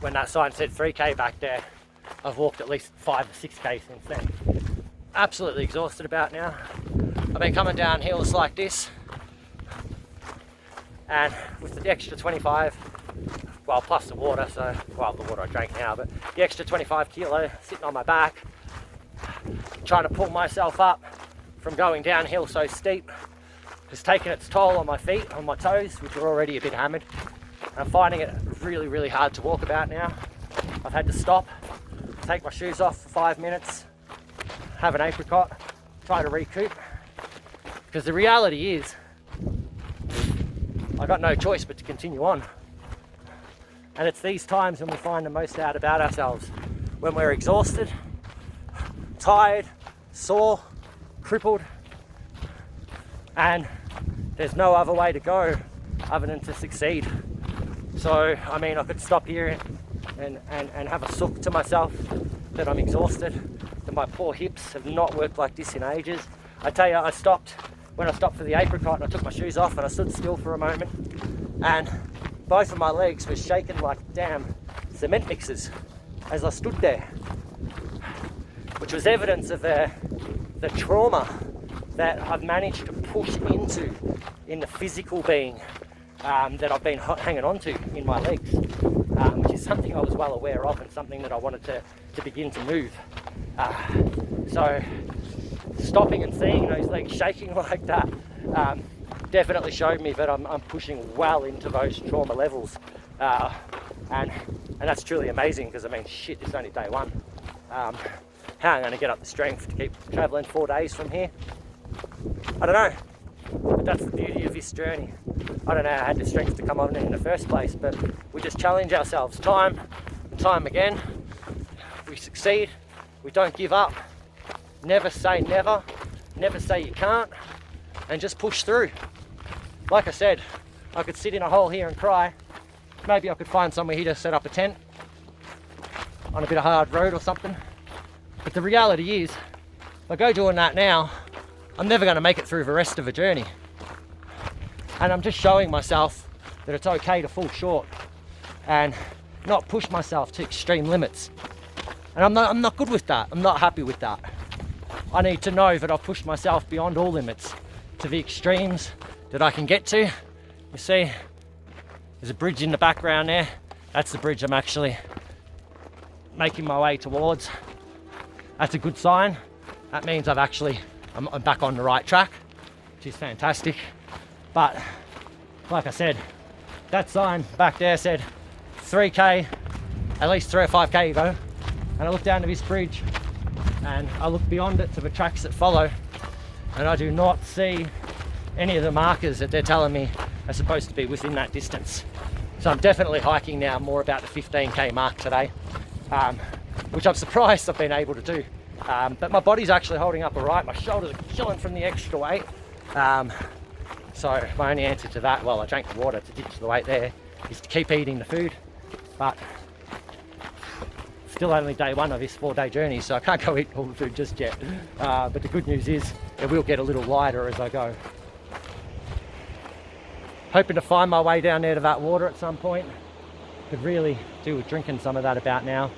when that sign said 3K back there, I've walked at least 5 or 6K since then. Absolutely exhausted about now. I've been coming down hills like this, and with the extra 25, well, plus the water, so, well, the water I drank now, but the extra 25 kilo sitting on my back, trying to pull myself up from going downhill so steep has taken its toll on my feet, on my toes, which are already a bit hammered. I'm finding it really, really hard to walk about now. I've had to stop, take my shoes off for 5 minutes, have an apricot, try to recoup, because the reality is I got no choice but to continue on. And it's these times when we find the most out about ourselves, when we're exhausted, tired, sore, crippled, and there's no other way to go other than to succeed. So, I mean, I could stop here and have a sook to myself that I'm exhausted, that my poor hips have not worked like this in ages. I tell you, when I stopped for the apricot, and I took my shoes off and I stood still for a moment, and both of my legs were shaking like damn cement mixers as I stood there, which was evidence of the trauma that I've managed to push into in the physical being that I've been hanging on to in my legs, which is something I was well aware of and something that I wanted to begin to move. So stopping and seeing those legs shaking like that definitely showed me that I'm pushing well into those trauma levels, and that's truly amazing, because I mean, shit, it's only day one. How am I going to get up the strength to keep travelling 4 days from here? I don't know, but that's the beauty of this journey. I don't know how I had the strength to come on in the first place, but we just challenge ourselves time and time again. We succeed, we don't give up, never say never, never say you can't, and just push through. Like I said, I could sit in a hole here and cry. Maybe I could find somewhere here to set up a tent on a bit of hard road or something. But the reality is, if I go doing that now, I'm never going to make it through the rest of the journey. And I'm just showing myself that it's okay to fall short and not push myself to extreme limits. And I'm not good with that. I'm not happy with that. I need to know that I've pushed myself beyond all limits to the extremes that I can get to. You see, there's a bridge in the background there. That's the bridge I'm actually making my way towards. That's a good sign. That means I'm back on the right track, which is fantastic. But like I said, that sign back there said 3K, at least 3 or 5K you go. And I look down to this bridge and I look beyond it to the tracks that follow, and I do not see any of the markers that they're telling me are supposed to be within that distance. So I'm definitely hiking now more about the 15K mark today, which I'm surprised I've been able to do. But my body's actually holding up all right. My shoulders are killing from the extra weight. So my only answer to that, well, I drank the water to ditch the weight there, is to keep eating the food. But still only day one of this 4-day journey, so I can't go eat all the food just yet. But the good news is it will get a little lighter as I go. Hoping to find my way down there to that water at some point. Could really do with drinking some of that about now.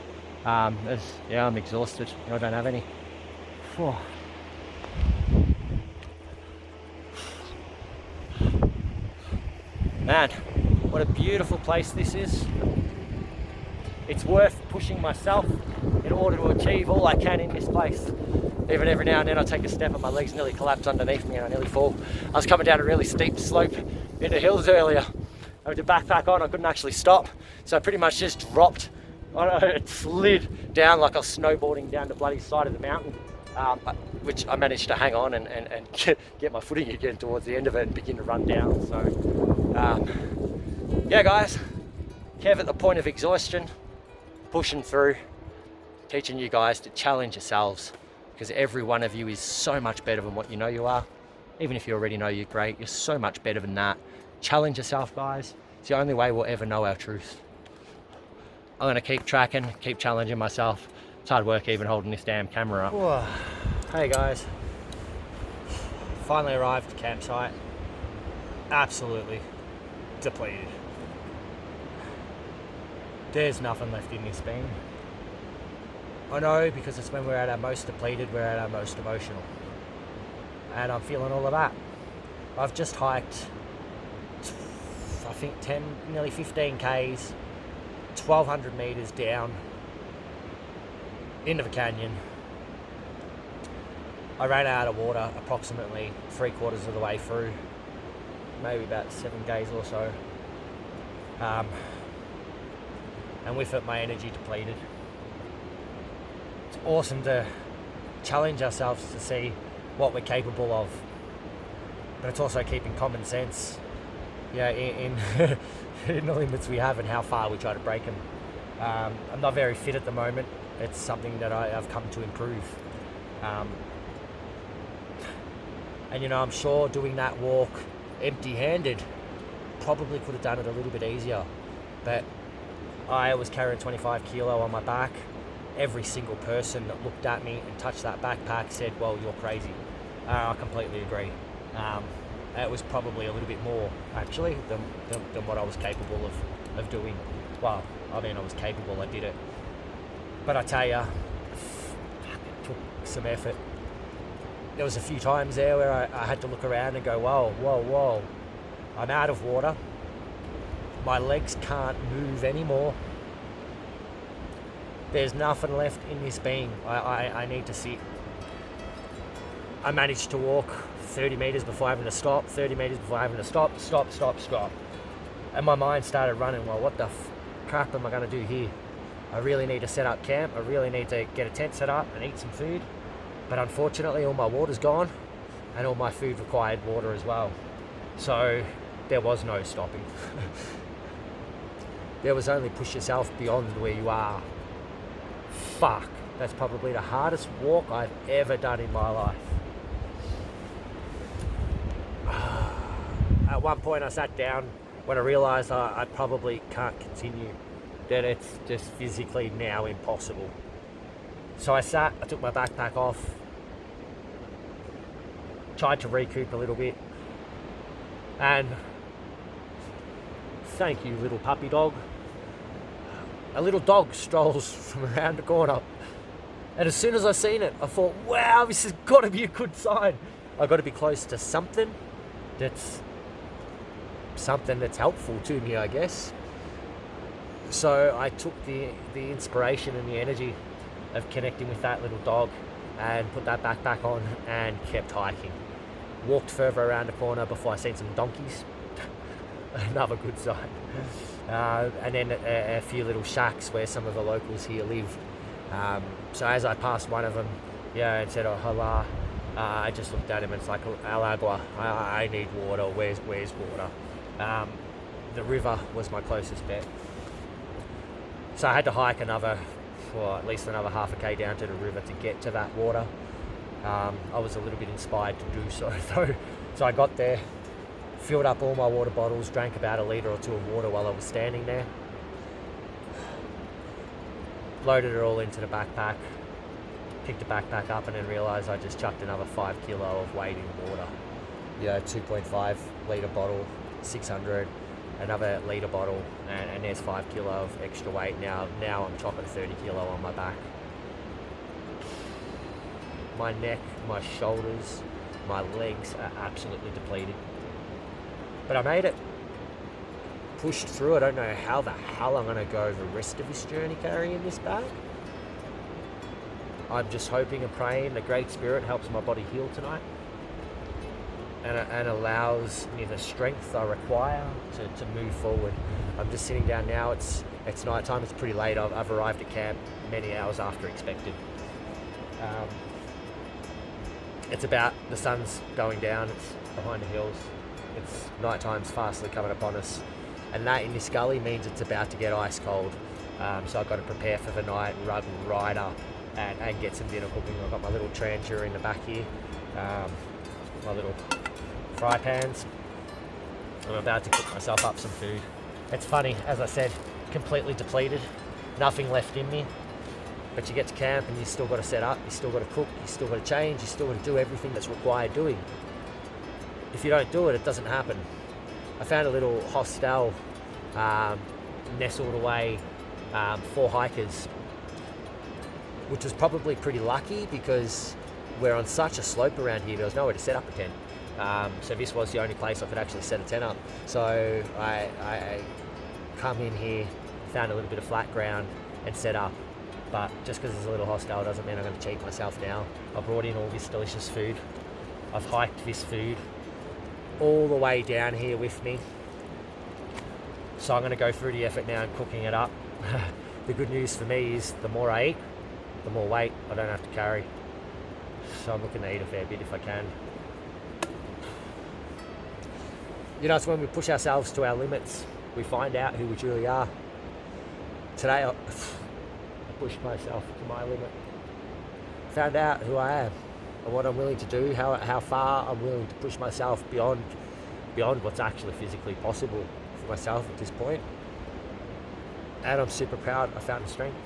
Yeah, I'm exhausted. I don't have any. Whew. Man, what a beautiful place this is. It's worth pushing myself in order to achieve all I can in this place. Even every now and then I take a step and my legs nearly collapse underneath me and I nearly fall. I was coming down a really steep slope in the hills earlier. I had the backpack on, I couldn't actually stop, so I pretty much just dropped. It slid down like I was snowboarding down the bloody side of the mountain, which I managed to hang on and get my footing again towards the end of it and begin to run down. So, yeah guys, Kev at the point of exhaustion, pushing through, teaching you guys to challenge yourselves, because every one of you is so much better than what you know you are. Even if you already know you're great, you're so much better than that. Challenge yourself, guys. It's the only way we'll ever know our truth. I'm gonna keep tracking, keep challenging myself. It's hard work even holding this damn camera up. Whoa. Hey guys, finally arrived at the campsite. Absolutely depleted. There's nothing left in this bean. I know, because it's when we're at our most depleted, we're at our most emotional. And I'm feeling all of that. I've just hiked, I think 10, nearly 15 Ks, 1,200 meters down into the canyon. I ran out of water approximately 3/4 of the way through, maybe about 7 Ks or so. And with it, my energy depleted. It's awesome to challenge ourselves to see what we're capable of, but it's also keeping common sense, in in the limits we have and how far we try to break them. I'm not very fit at the moment. It's something that I've come to improve. And I'm sure doing that walk empty-handed probably could have done it a little bit easier, but I was carrying 25 kilo on my back. Every single person that looked at me and touched that backpack said, well, you're crazy. I completely agree. It was probably a little bit more, actually, than what I was capable of doing. Well, I mean, I was capable, I did it. But I tell you, it took some effort. There was a few times there where I had to look around and go, whoa, I'm out of water. My legs can't move anymore. There's nothing left in this bean. I need to sit. I managed to walk 30 meters before having to stop, 30 meters before having to stop. And my mind started running, well, what the crap am I going to do here? I really need to set up camp. I really need to get a tent set up and eat some food. But unfortunately, all my water's gone, and all my food required water as well. So there was no stopping. There was only push yourself beyond where you are. Fuck, that's probably the hardest walk I've ever done in my life. At one point I sat down when I realised I probably can't continue, that it's just physically now impossible. So I sat, I took my backpack off, tried to recoup a little bit, and thank you, little puppy dog. A little dog strolls from around the corner, and as soon as I seen it, I thought, wow, this has got to be a good sign. I've got to be close to something that's helpful to me, I guess. So I took the inspiration and the energy of connecting with that little dog and put that backpack on and kept hiking. Walked further around the corner before I seen some donkeys. Another good sign. And then a few little shacks where some of the locals here live. So as I passed one of them, and said, oh, hola, I just looked at him and it's like, al agua, I need water, where's water? The river was my closest bet. So I had to hike at least another half a K down to the river to get to that water. I was a little bit inspired to do so though. So I got there, filled up all my water bottles, drank about 1 litre or 2 of water while I was standing there. Loaded it all into the backpack, picked the backpack up and then realised I just chucked another 5 kilo of weight in water. 2.5 litre bottle, 600, another litre bottle, and there's 5 kilo of extra weight. Now I'm chopping 30 kilo on my back. My neck, my shoulders, my legs are absolutely depleted. But I made it. Pushed through. I don't know how the hell I'm going to go the rest of this journey carrying this bag. I'm just hoping and praying the Great Spirit helps my body heal tonight and allows me the strength I require to move forward. I'm just sitting down now. It's night time. It's pretty late. I've arrived at camp many hours after expected. It's about, the sun's going down. It's behind the hills. It's night time's fastly coming upon us. And that in this gully means it's about to get ice cold. So I've got to prepare for the night, run right up and get some dinner cooking. I've got my little trancher in the back here, my little fry pans. I'm about to cook myself up some food. It's funny, as I said, completely depleted, nothing left in me. But you get to camp and you still got to set up, you still got to cook, you still got to change, you still got to do everything that's required doing. If you don't do it, it doesn't happen. I found a little hostel nestled away for hikers, which was probably pretty lucky because we're on such a slope around here. There was nowhere to set up a tent. So this was the only place I could actually set a tent up. So I come in here, found a little bit of flat ground and set up. But just because it's a little hostile doesn't mean I'm going to cheat myself now. I brought in all this delicious food. I've hiked this food all the way down here with me. So I'm going to go through the effort now and cooking it up. The good news for me is the more I eat, the more weight I don't have to carry. So I'm looking to eat a fair bit if I can. You know, it's when we push ourselves to our limits, we find out who we truly are. Today, I pushed myself to my limit. Found out who I am and what I'm willing to do, how far I'm willing to push myself beyond what's actually physically possible for myself at this point. And I'm super proud I found the strength.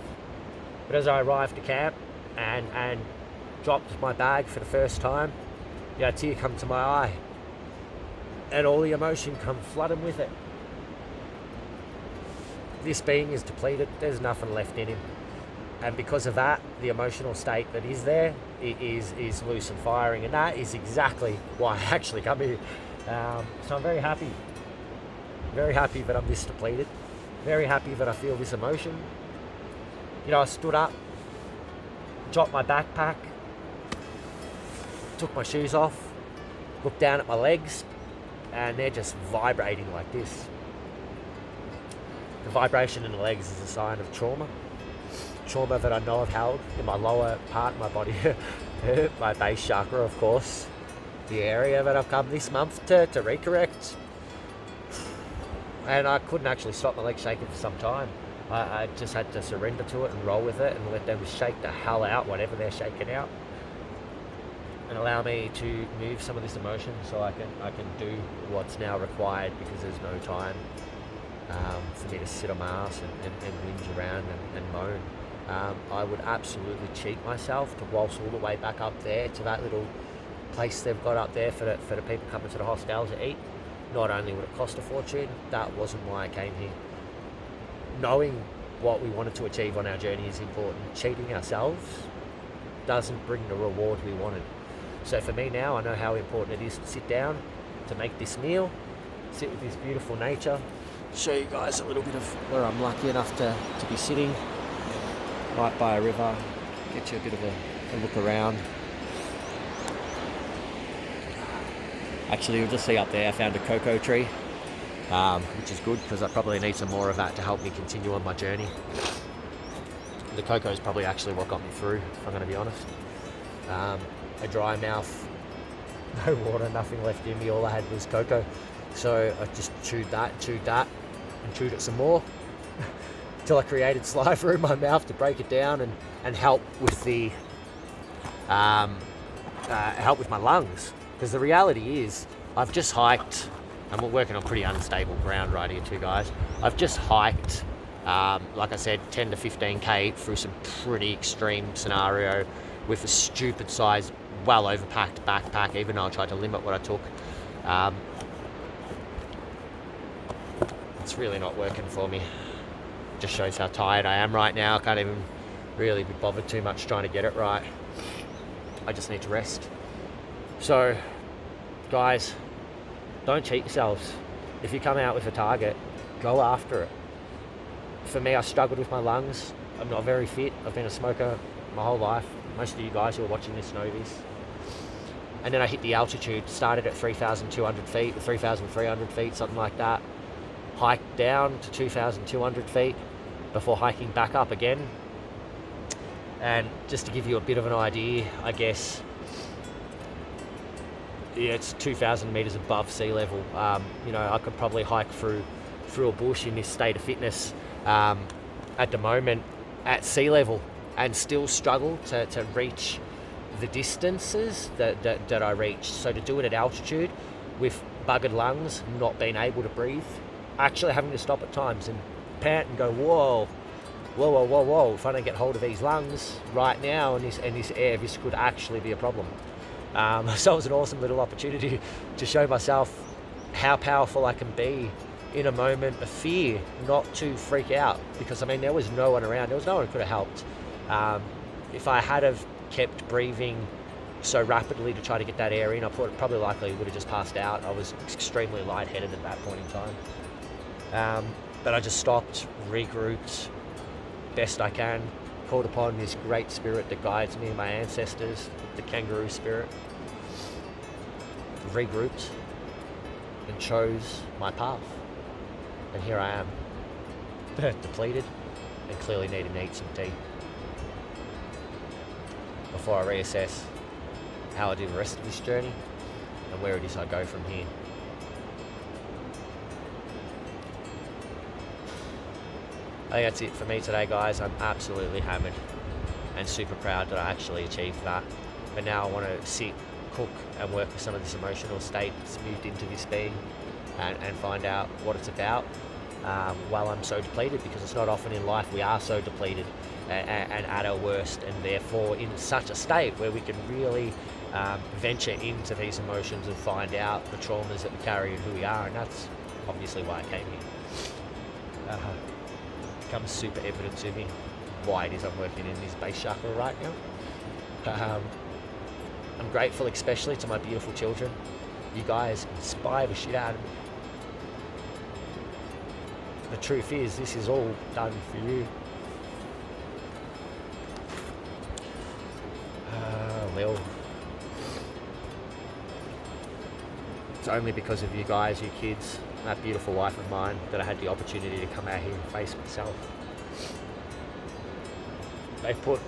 But as I arrived to camp and dropped my bag for the first time, a tear come to my eye. And all the emotion come flooding with it. This being is depleted, there's nothing left in him. And because of that, the emotional state that is there is loose and firing. And that is exactly why I actually come here. So I'm very happy that I'm this depleted. Very happy that I feel this emotion. You know, I stood up, dropped my backpack, took my shoes off, looked down at my legs, and they're just vibrating like this. The vibration in the legs is a sign of trauma. Trauma that I know I've held in my lower part of my body. My base chakra, of course. The area that I've come this month to recorrect. And I couldn't actually stop my legs shaking for some time. I just had to surrender to it and roll with it and let them shake the hell out, whatever they're shaking out. And allow me to move some of this emotion so I can do what's now required, because there's no time for me to sit on my ass and whinge around and moan. I would absolutely cheat myself to waltz all the way back up there to that little place they've got up there for the people coming to the hostels to eat. Not only would it cost a fortune, that wasn't why I came here. Knowing what we wanted to achieve on our journey is important. Cheating ourselves doesn't bring the reward we wanted. So for me now, I know how important it is to sit down, to make this meal, sit with this beautiful nature, show you guys a little bit of where I'm lucky enough to be sitting, right by a river, get you a bit of a look around. Actually, you'll just see up there I found a cocoa tree, which is good because I probably need some more of that to help me continue on my journey. The cocoa is probably actually what got me through, if I'm going to be honest. A dry mouth, no water, nothing left in me, all I had was cocoa. So I just chewed that, and chewed it some more until I created saliva in my mouth to break it down and help with the help with my lungs. Because the reality is, I've just hiked, and we're working on pretty unstable ground right here too, guys. I've just hiked, like I said, 10 to 15k through some pretty extreme scenario with a stupid size, well overpacked backpack, even though I tried to limit what I took. It's really not working for me. Just shows how tired I am right now. I can't even really be bothered too much trying to get it right. I just need to rest. So, guys, don't cheat yourselves. If you come out with a target, go after it. For me, I struggled with my lungs. I'm not very fit. I've been a smoker my whole life. Most of you guys who are watching this know this. And then I hit the altitude, started at 3,200 feet, 3,300 feet, something like that. Hiked down to 2,200 feet before hiking back up again. And just to give you a bit of an idea, I guess, yeah, it's 2,000 meters above sea level. You know, I could probably hike through a bush in this state of fitness at the moment at sea level and still struggle to reach the distances that I reach. So to do it at altitude with buggered lungs, not being able to breathe, actually having to stop at times and pant and go, whoa, if I don't get hold of these lungs right now and this air, this could actually be a problem. So it was an awesome little opportunity to show myself how powerful I can be in a moment of fear not to freak out, because I mean there was no one around, there was no one who could have helped. If I had have kept breathing so rapidly to try to get that air in, I probably likely would have just passed out. I was extremely lightheaded at that point in time. But I just stopped, regrouped best I can, called upon this great spirit that guides me, my ancestors, the kangaroo spirit, regrouped and chose my path. And here I am, depleted and clearly needing to eat some tea before I reassess how I do the rest of this journey and where it is I go from here. I think that's it for me today, guys. I'm absolutely hammered and super proud that I actually achieved that. But now I want to sit, cook and work with some of this emotional state that's moved into this being and find out what it's about while I'm so depleted, because it's not often in life we are so depleted and at our worst, and therefore in such a state where we can really venture into these emotions and find out the traumas that we carry and who we are. And that's obviously why I came here. Becomes super evident to me why it is I'm working in this base chakra right now. I'm grateful especially to my beautiful children. You guys inspire the shit out of me. The truth is, this is all done for you. Well, it's only because of you guys, you kids, that beautiful wife of mine, that I had the opportunity to come out here and face myself. They put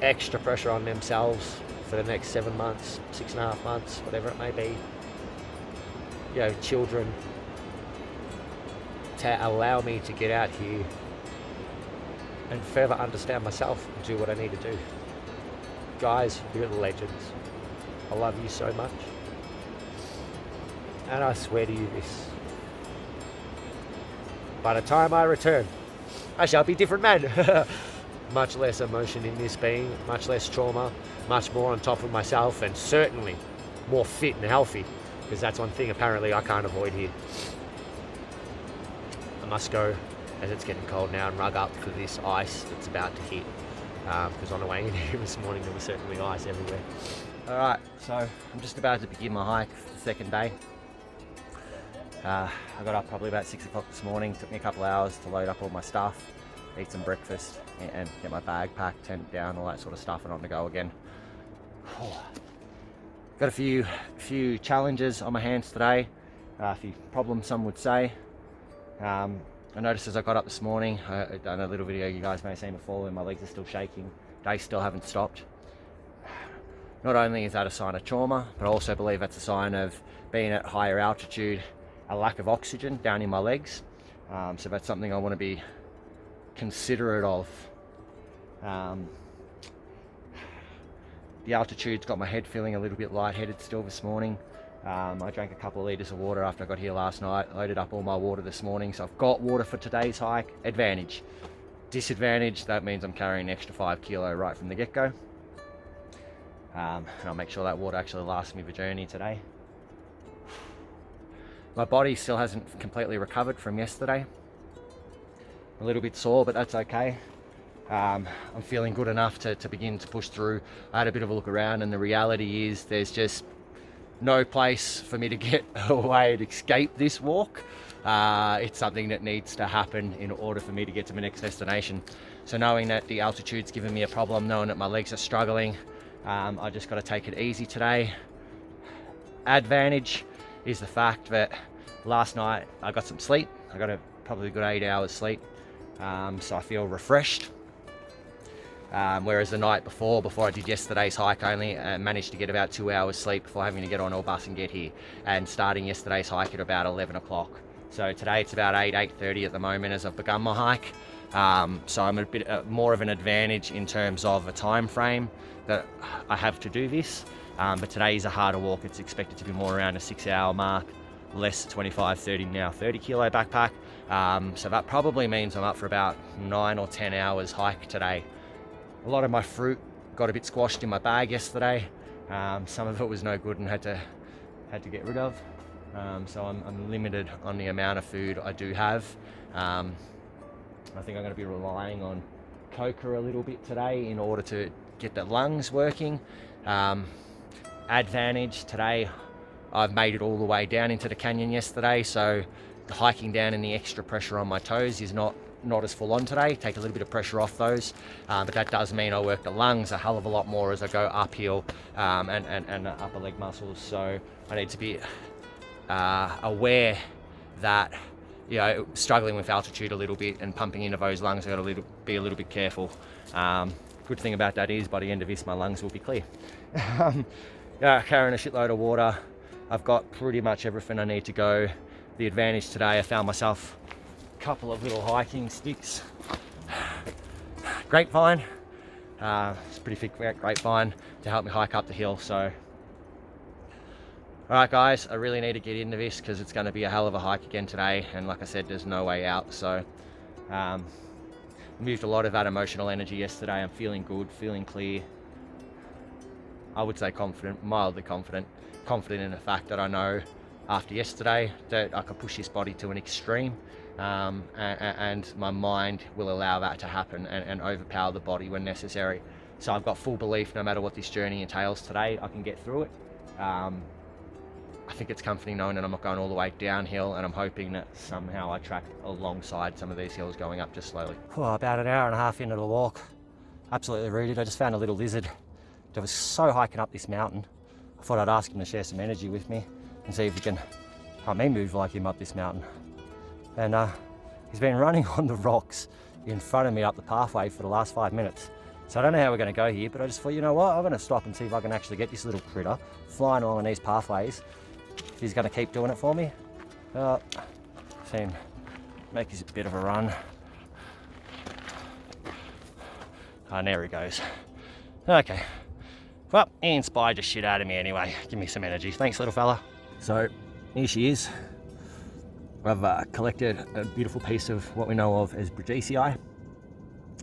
extra pressure on themselves for the next 7 months, 6.5 months, whatever it may be. You know, children, to allow me to get out here and further understand myself and do what I need to do. Guys, you're legends. I love you so much. And I swear to you this, by the time I return, I shall be a different man. Much less emotion in this being, much less trauma, much more on top of myself, and certainly more fit and healthy, because that's one thing apparently I can't avoid here. I must go, as it's getting cold now, and rug up for this ice that's about to hit, because on the way in here this morning there was certainly ice everywhere. Alright, so I'm just about to begin my hike for the second day. I got up probably about 6 o'clock this morning. Took me a couple hours to load up all my stuff, eat some breakfast and get my bag packed, tent down, all that sort of stuff, and on to go again. Got a few challenges on my hands today, a few problems some would say. I noticed as I got up this morning, I done a little video you guys may have seen before, and my legs are still shaking. They still haven't stopped. Not only is that a sign of trauma, but I also believe that's a sign of being at higher altitude, a lack of oxygen down in my legs. So that's something I want to be considerate of. The altitude's got my head feeling a little bit lightheaded still this morning. I drank a couple of litres of water after I got here last night, loaded up all my water this morning, so I've got water for today's hike. Advantage. Disadvantage, that means I'm carrying an extra 5 kilo right from the get-go. And I'll make sure that water actually lasts me the journey today. My body still hasn't completely recovered from yesterday. A little bit sore, but that's okay. I'm feeling good enough to begin to push through. I had a bit of a look around, and the reality is there's just no place for me to get away to escape this walk. It's something that needs to happen in order for me to get to my next destination. So knowing that the altitude's given me a problem, knowing that my legs are struggling, I just got to take it easy today. Advantage is the fact that last night I got some sleep. I got probably a good 8 hours sleep, so I feel refreshed. Whereas the night before I did yesterday's hike, I only managed to get about 2 hours sleep before having to get on a bus and get here, and starting yesterday's hike at about 11 o'clock. So today it's about 8:30 at the moment as I've begun my hike. So I'm a bit more of an advantage in terms of a time frame that I have to do this. But today is a harder walk. It's expected to be more around a 6-hour mark, less 25, 30, now 30 kilo backpack. So that probably means I'm up for about 9 or 10 hours hike today. A lot of my fruit got a bit squashed in my bag yesterday. Some of it was no good and had to get rid of. So I'm limited on the amount of food I do have. I think I'm going to be relying on Colca a little bit today in order to get the lungs working. Advantage today, I've made it all the way down into the canyon yesterday, so the hiking down and the extra pressure on my toes is not as full on today. Take a little bit of pressure off those, but that does mean I work the lungs a hell of a lot more as I go uphill, and the upper leg muscles. So I need to be aware that, you know, struggling with altitude a little bit and pumping into those lungs, I've got to be a little bit careful. Good thing about that is by the end of this, my lungs will be clear. Yeah, carrying a shitload of water. I've got pretty much everything I need to go. The advantage today, I found myself a couple of little hiking sticks. Grapevine, it's a pretty thick grapevine to help me hike up the hill. So, all right guys, I really need to get into this because it's going to be a hell of a hike again today. And like I said, there's no way out. So, moved a lot of that emotional energy yesterday. I'm feeling good, feeling clear. I would say confident, mildly confident in the fact that I know after yesterday that I could push this body to an extreme, and my mind will allow that to happen and overpower the body when necessary. So I've got full belief no matter what this journey entails today, I can get through it. I think it's comforting knowing that I'm not going all the way downhill, and I'm hoping that somehow I track alongside some of these hills going up just slowly. Oh, about an hour and a half into the walk, absolutely rooted. I just found a little lizard that was so hiking up this mountain. I thought I'd ask him to share some energy with me and see if he can help me move like him up this mountain. And he's been running on the rocks in front of me up the pathway for the last 5 minutes. So I don't know how we're going to go here, but I just thought, you know what, I'm going to stop and see if I can actually get this little critter flying along these pathways. If he's going to keep doing it for me. See him make his bit of a run. And there he goes. Okay. Well, he inspired the shit out of me anyway. Give me some energy. Thanks, little fella. So, here she is. I've collected a beautiful piece of what we know of as Brugesi,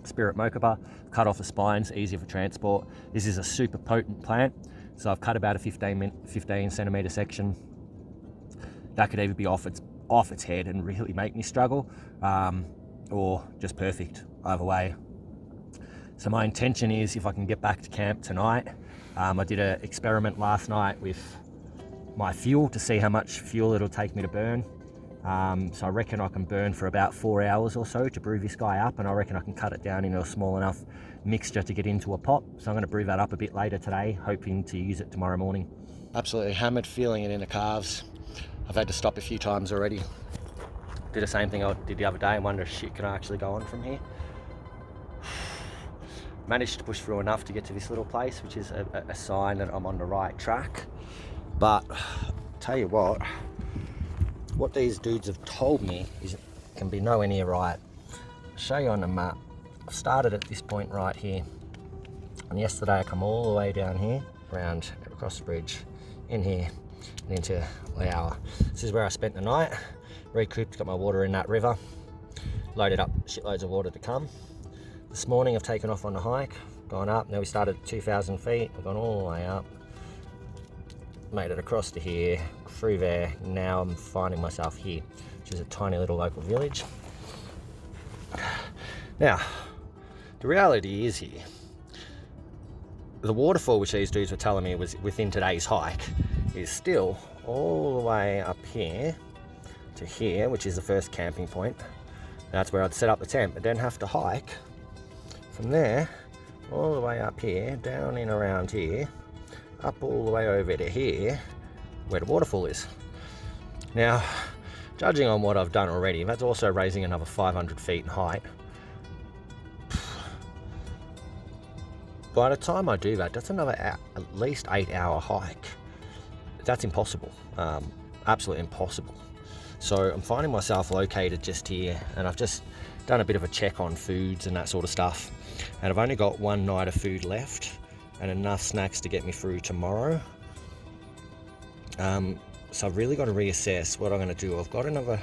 Spirit Mokuba. Cut off the spines, easier for transport. This is a super potent plant. So I've cut about a 15 centimeter section. That could either be off its head and really make me struggle, or just perfect, either way. So my intention is, if I can get back to camp tonight, I did an experiment last night with my fuel to see how much fuel it'll take me to burn. So I reckon I can burn for about 4 hours or so to brew this guy up, and I reckon I can cut it down into a small enough mixture to get into a pot. So I'm going to brew that up a bit later today, hoping to use it tomorrow morning. Absolutely hammered, feeling it in the calves. I've had to stop a few times already. Did the same thing I did the other day and wonder, shit, can I actually go on from here? Managed to push through enough to get to this little place, which is a sign that I'm on the right track. But tell you what these dudes have told me is it can be nowhere near right. I'll show you on the map. I've started at this point right here, and yesterday I come all the way down here, around across the bridge, in here, and into Lauer. This is where I spent the night, recouped, got my water in that river, loaded up shitloads of water to come. This morning I've taken off on the hike, gone up. Now we started at 2,000 feet, I've gone all the way up, made it across to here, through there. Now I'm finding myself here, which is a tiny little local village. Now, the reality is here, the waterfall which these dudes were telling me was within today's hike is still all the way up here to here, which is the first camping point. That's where I'd set up the tent, but then have to hike from there all the way up here, down in around here, up all the way over to here, where the waterfall is. Now, judging on what I've done already, that's also raising another 500 feet in height. By the time I do that, that's another at least 8-hour hike. That's impossible, absolutely impossible. So I'm finding myself located just here, and I've just done a bit of a check on foods and that sort of stuff. And I've only got one night of food left and enough snacks to get me through tomorrow. So I've really got to reassess what I'm going to do. I've got another,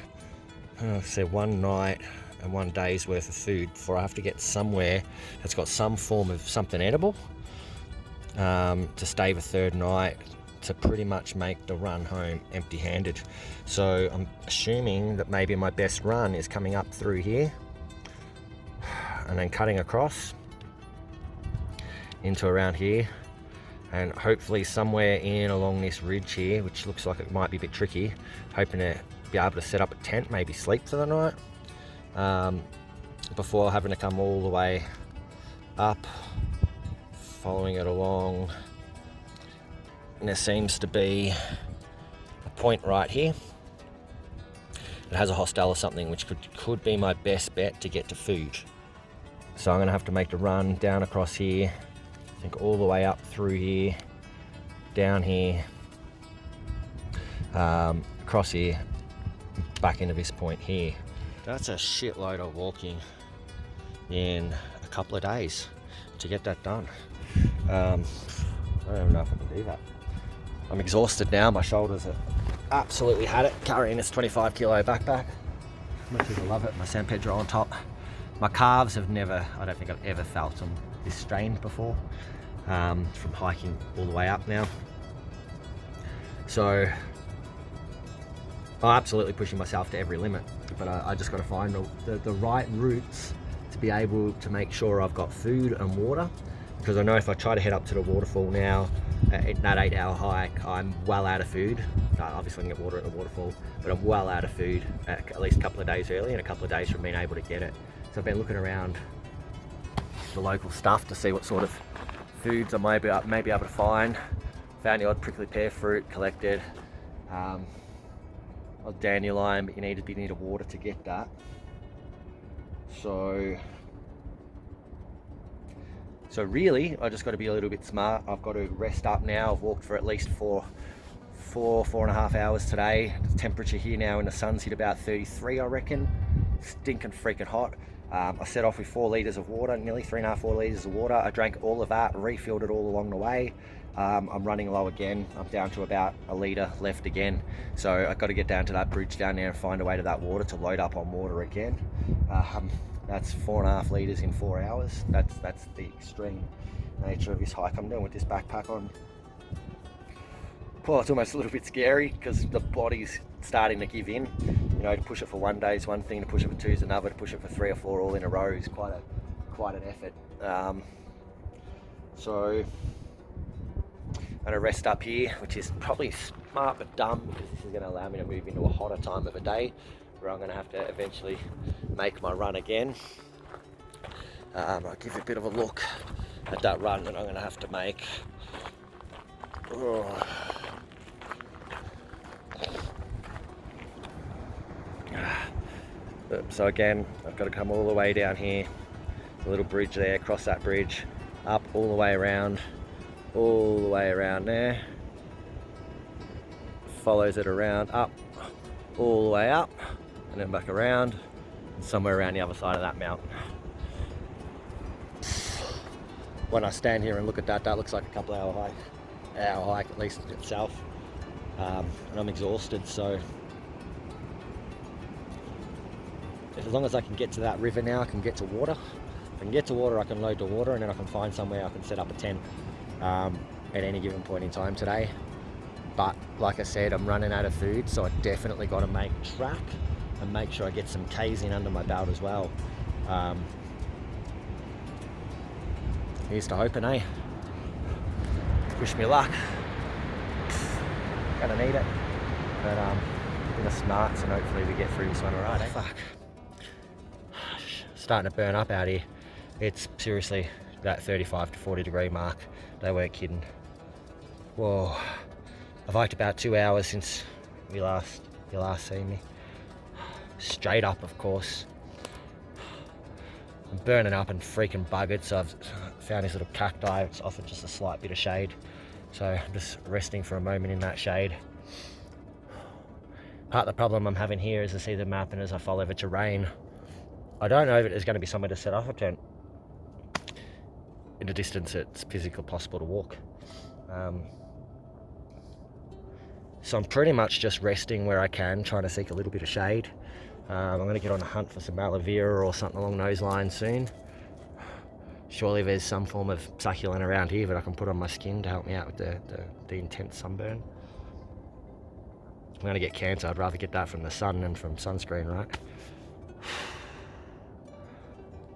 say, one night and 1 day's worth of food before I have to get somewhere that's got some form of something edible, to stay the third night, to pretty much make the run home empty-handed. So I'm assuming that maybe my best run is coming up through here and then cutting across into around here, and hopefully somewhere in along this ridge here, which looks like it might be a bit tricky, hoping to be able to set up a tent, maybe sleep for the night, before having to come all the way up, following it along. And there seems to be a point right here. It has a hostel or something, which could be my best bet to get to food. So I'm gonna have to make the run down across here, I think all the way up through here, down here, across here, back into this point here. That's a shitload of walking in a couple of days to get that done. I don't even know if I can do that. I'm exhausted now. My shoulders have absolutely had it carrying this 25 kilo backpack. Much as I love it, my San Pedro on top. My calves have never, I don't think I've ever felt them this strained before, from hiking all the way up now. So I'm absolutely pushing myself to every limit, but I just got to find the right routes to be able to make sure I've got food and water, because I know if I try to head up to the waterfall now, at that 8-hour hike, I'm well out of food. Obviously I can get water at the waterfall, but I'm well out of food at least a couple of days early and a couple of days from being able to get it. So I've been looking around the local stuff to see what sort of foods I may be able to find. Found the odd prickly pear fruit, collected a dandelion, but you need water to get that. So really, I just got to be a little bit smart. I've got to rest up now. I've walked for at least four and a half hours today. The temperature here now in the sun's hit about 33, I reckon. Stinking freaking hot. I set off with 4 litres of water, nearly 3.5, 4 litres of water. I drank all of that, refilled it all along the way. I'm running low again. I'm down to about a litre left again. So I've got to get down to that bridge down there and find a way to that water to load up on water again. That's 4.5 litres in 4 hours. That's the extreme nature of this hike I'm doing with this backpack on. Well, it's almost a little bit scary because the body's starting to give in. You know, to push it for 1 day is one thing, to push it for 2 is another, to push it for 3 or 4 all in a row is quite an effort. So I'm gonna rest up here, which is probably smart but dumb, because this is gonna allow me to move into a hotter time of a day where I'm gonna have to eventually make my run again. I'll give you a bit of a look at that run that I'm gonna have to make. Oh. So again, I've got to come all the way down here, the little bridge there, cross that bridge, up all the way around there, follows it around, up, all the way up, and then back around, and somewhere around the other side of that mountain. When I stand here and look at that, that looks like a couple hour hike at least itself, and I'm exhausted. So as long as I can get to that river now, I can get to water. If I can get to water, I can load the water, and then I can find somewhere I can set up a tent at any given point in time today. But like I said, I'm running out of food, so I definitely got to make track and make sure I get some K's in under my belt as well. Here's to hoping, eh? Wish me luck. Gonna need it. But a bit of smarts, and hopefully we get through this one alright, eh? Fuck. Starting to burn up out here. It's seriously that 35 to 40 degree mark. They weren't kidding. Whoa. I've hiked about 2 hours since you last seen me. Straight up, of course. I'm burning up and freaking buggered, so I've found this little cacti. It's offered just a slight bit of shade. So I'm just resting for a moment in that shade. Part of the problem I'm having here is I see the map, and as I follow the terrain, I don't know if there's going to be somewhere to set up a tent. In the distance, it's physically possible to walk. So I'm pretty much just resting where I can, trying to seek a little bit of shade. I'm going to get on a hunt for some aloe vera or something along those lines soon. Surely there's some form of succulent around here that I can put on my skin to help me out with the intense sunburn. I'm going to get cancer. I'd rather get that from the sun than from sunscreen, right?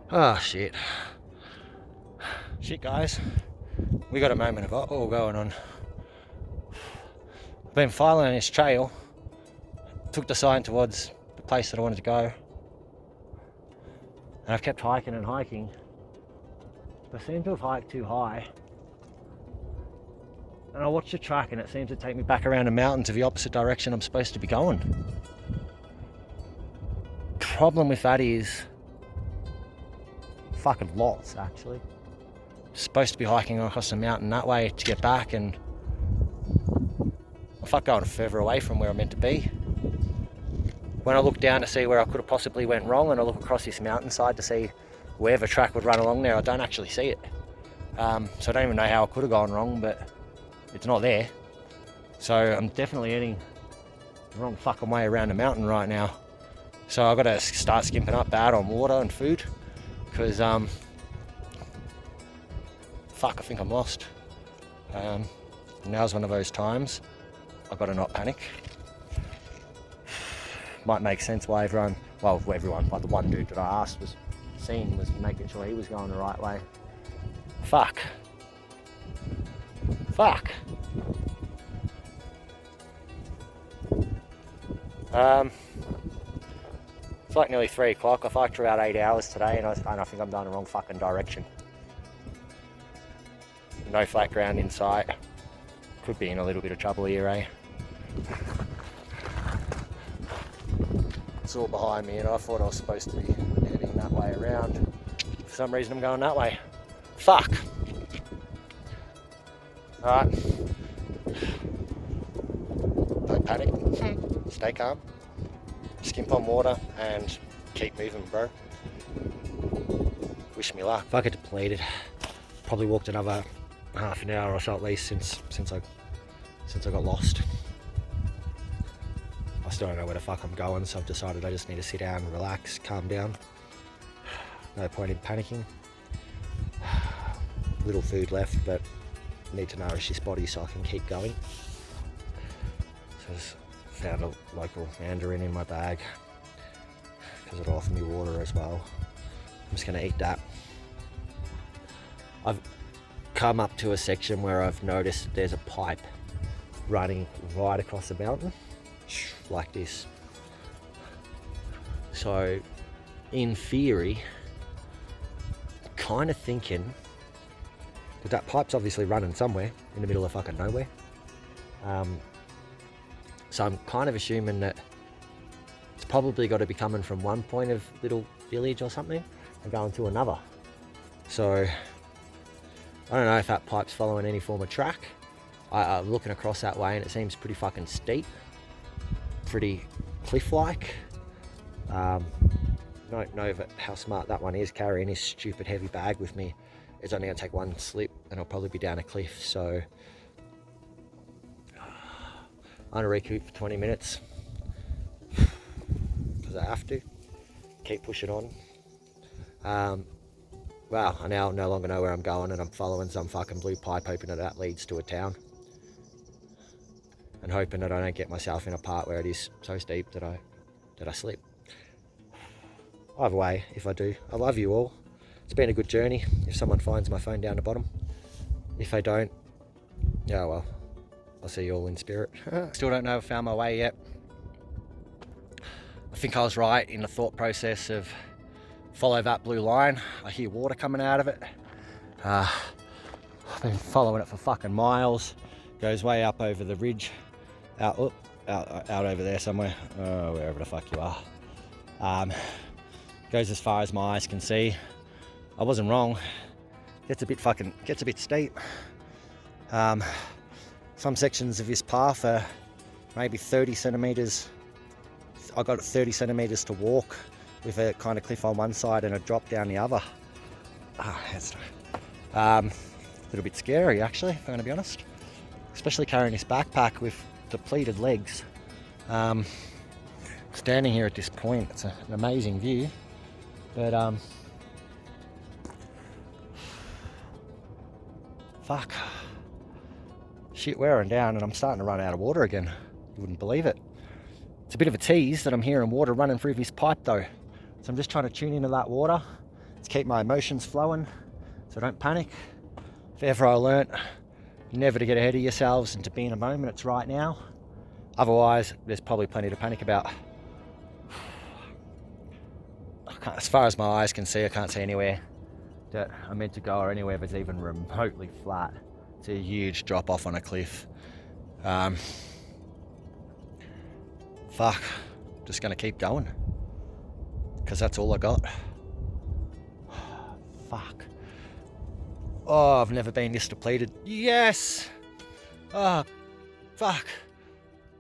Oh, shit. Shit, guys. We got a moment of all going on. I've been following this trail. Took the sign towards the place that I wanted to go. And I've kept hiking and hiking. I seem to have hiked too high. And I watched the track and it seems to take me back around a mountain to the opposite direction I'm supposed to be going. Problem with that is fucking lots, actually. Supposed to be hiking across the mountain that way to get back, and I fuck going further away from where I'm meant to be. When I look down to see where I could have possibly went wrong, and I look across this mountainside to see where the track would run along there, I don't actually see it. So I don't even know how I could have gone wrong, but it's not there. So I'm definitely heading the wrong fucking way around the mountain right now. So I've got to start skimping up bad on water and food, because fuck, I think I'm lost. Now's one of those times I've got to not panic. Might make sense why everyone, well, everyone, like the one dude that I asked was making sure he was going the right way. Fuck. It's like nearly 3 o'clock. I've hiked for about 8 hours today, and I think I'm going the wrong fucking direction. No flat ground in sight. Could be in a little bit of trouble here, eh? It's all behind me, and I thought I was supposed to be heading that way around. For some reason I'm going that way. Fuck! Alright. Don't panic. Stay calm. Skimp on water and keep moving, bro. Wish me luck. If I get depleted, probably walked another half an hour or so at least since I got lost. I still don't know where the fuck I'm going, so I've decided I just need to sit down, relax, calm down. No point in panicking. Little food left, but need to nourish this body so I can keep going. So I just found a local mandarin in my bag because it'll offer me water as well. I'm just going to eat that. I've come up to a section where I've noticed that there's a pipe running right across the mountain, like this. So, in theory, kind of thinking that pipe's obviously running somewhere in the middle of fucking nowhere. So I'm kind of assuming that it's probably got to be coming from one point of little village or something and going to another. So I don't know if that pipe's following any form of track. I'm looking across that way and it seems pretty fucking steep, pretty cliff-like. Don't know how smart that one is, carrying this stupid heavy bag with me. It's only going to take one slip and I'll probably be down a cliff. So I'm going to recoup for 20 minutes because I have to keep pushing on. Well, I now no longer know where I'm going and I'm following some fucking blue pipe, hoping that leads to a town, and hoping that I don't get myself in a part where it is so steep that I slip. Either way, if I do, I love you all. It's been a good journey. If someone finds my phone down the bottom, if they don't, yeah, well, I'll see you all in spirit. Still don't know if I found my way yet. I think I was right in the thought process of follow that blue line. I hear water coming out of it. I've been following it for fucking miles. Goes way up over the ridge, out over there somewhere, wherever the fuck you are. Goes as far as my eyes can see. I wasn't wrong. Gets a bit steep. Some sections of this path are maybe 30 centimeters. I got 30 centimeters to walk with a kind of cliff on one side and a drop down the other. It's a little bit scary actually, if I'm going to be honest. Especially carrying this backpack with depleted legs. Standing here at this point, it's an amazing view, but Fuck. Shit, wearing down, and I'm starting to run out of water again. You wouldn't believe it. It's a bit of a tease that I'm hearing water running through this pipe though. So I'm just trying to tune into that water to keep my emotions flowing so I don't panic. If ever I learnt never to get ahead of yourselves and to be in a moment, it's right now. Otherwise, there's probably plenty to panic about. As far as my eyes can see, I can't see anywhere that I'm meant to go or anywhere that's even remotely flat. It's a huge drop off on a cliff. Fuck, just gonna keep going because that's all I got. Fuck. Oh, I've never been this depleted. Yes. Oh, fuck.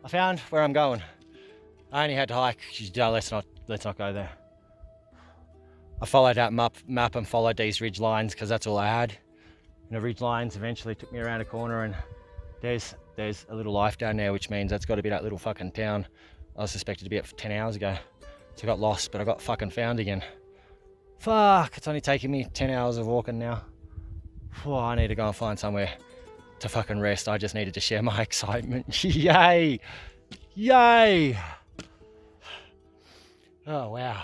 I found where I'm going. I only had to hike. Let's not go there. I followed that map and followed these ridge lines because that's all I had. And the ridge lines eventually took me around a corner, and there's a little life down there, which means that's got to be that little fucking town I was suspected to be at 10 hours ago. So I got lost, but I got fucking found again. Fuck, it's only taking me 10 hours of walking now. Oh, I need to go and find somewhere to fucking rest. I just needed to share my excitement. Yay! Yay! Oh, wow.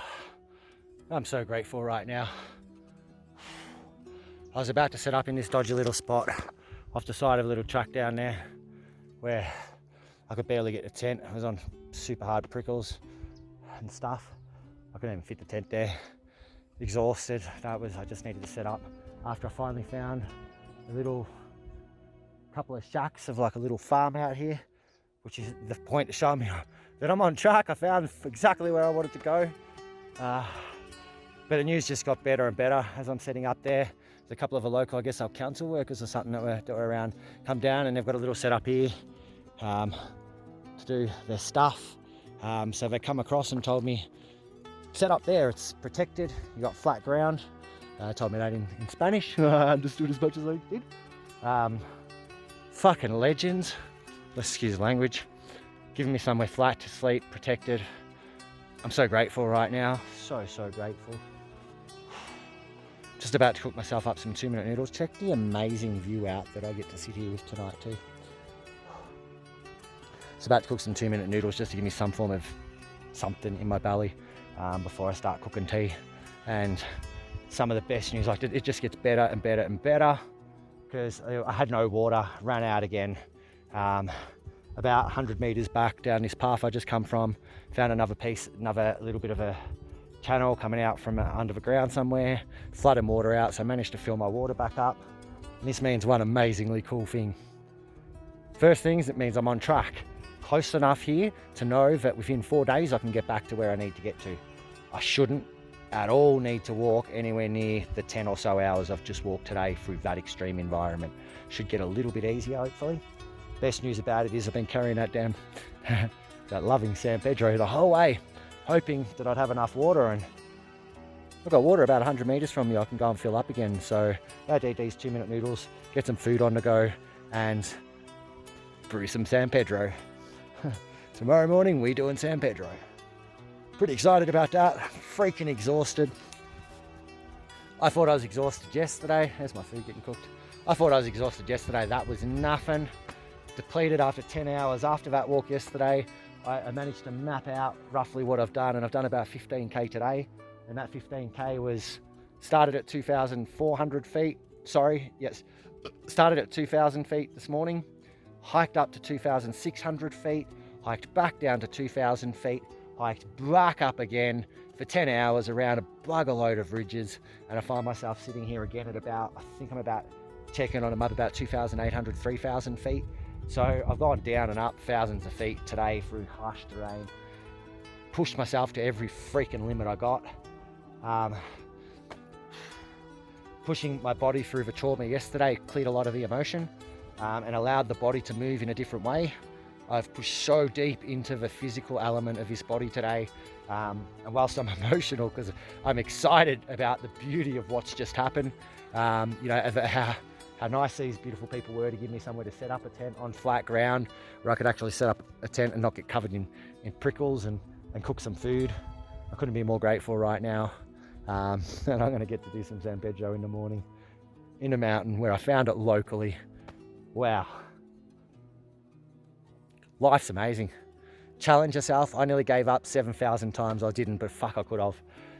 I'm so grateful right now. I was about to set up in this dodgy little spot off the side of a little track down there where I could barely get the tent. I was on super hard prickles and stuff. I couldn't even fit the tent there. Exhausted. I just needed to set up after I finally found a little couple of shacks of like a little farm out here, which is the point to show me that I'm on track. I found exactly where I wanted to go. But the news just got better and better as I'm setting up there. There's a couple of the local, I guess, our council workers or something that were around, come down, and they've got a little setup here to do their stuff. So they come across and told me, set up there, it's protected, you got flat ground. Told me that in Spanish. I understood as much as I did. Fucking legends, excuse the language, giving me somewhere flat to sleep, protected. I'm so grateful right now, so grateful. Just about to cook myself up some 2-minute noodles. Check the amazing view out that I get to sit here with tonight too. It's about to cook some 2-minute noodles just to give me some form of something in my belly before I start cooking tea. And some of the best news, like it just gets better and better and better, because I had no water, ran out again. About 100 meters back down this path I just come from, found another little bit of a channel coming out from under the ground somewhere, flooding water out, so I managed to fill my water back up. And this means one amazingly cool thing. First things, it means I'm on track, close enough here to know that within 4 days I can get back to where I need to get to. I shouldn't at all need to walk anywhere near the 10 or so hours I've just walked today through that extreme environment. Should get a little bit easier, hopefully. Best news about it is I've been carrying that that loving San Pedro the whole way, hoping that I'd have enough water, and I've got water about 100 meters from me I can go and fill up again. So I'd eat these 2-minute noodles, get some food on the go, and brew some San Pedro. Tomorrow morning we doing San Pedro. Pretty excited about that. Freaking exhausted. I thought I was exhausted yesterday. There's my food getting cooked. I thought I was exhausted yesterday. That was nothing. Depleted after 10 hours after that walk yesterday. I managed to map out roughly what I've done, and I've done about 15k today. And that 15k was started at 2,400 feet. Started at 2,000 feet this morning, hiked up to 2,600 feet, hiked back down to 2,000 feet, hiked back up again for 10 hours around a bugger load of ridges, and I find myself sitting here again at about, I think I'm about checking on about 2,800, 3,000 feet. So I've gone down and up thousands of feet today through harsh terrain, pushed myself to every freaking limit I got. Pushing my body through the trauma yesterday cleared a lot of the emotion and allowed the body to move in a different way. I've pushed so deep into the physical element of this body today, and whilst I'm emotional because I'm excited about the beauty of what's just happened, how nice these beautiful people were to give me somewhere to set up a tent on flat ground where I could actually set up a tent and not get covered in prickles and cook some food. I couldn't be more grateful right now. And I'm going to get to do some San Pedro in the morning. in a mountain where I found it locally. Wow. Life's amazing. Challenge yourself. I nearly gave up 7,000 times. I didn't, but fuck, I could have.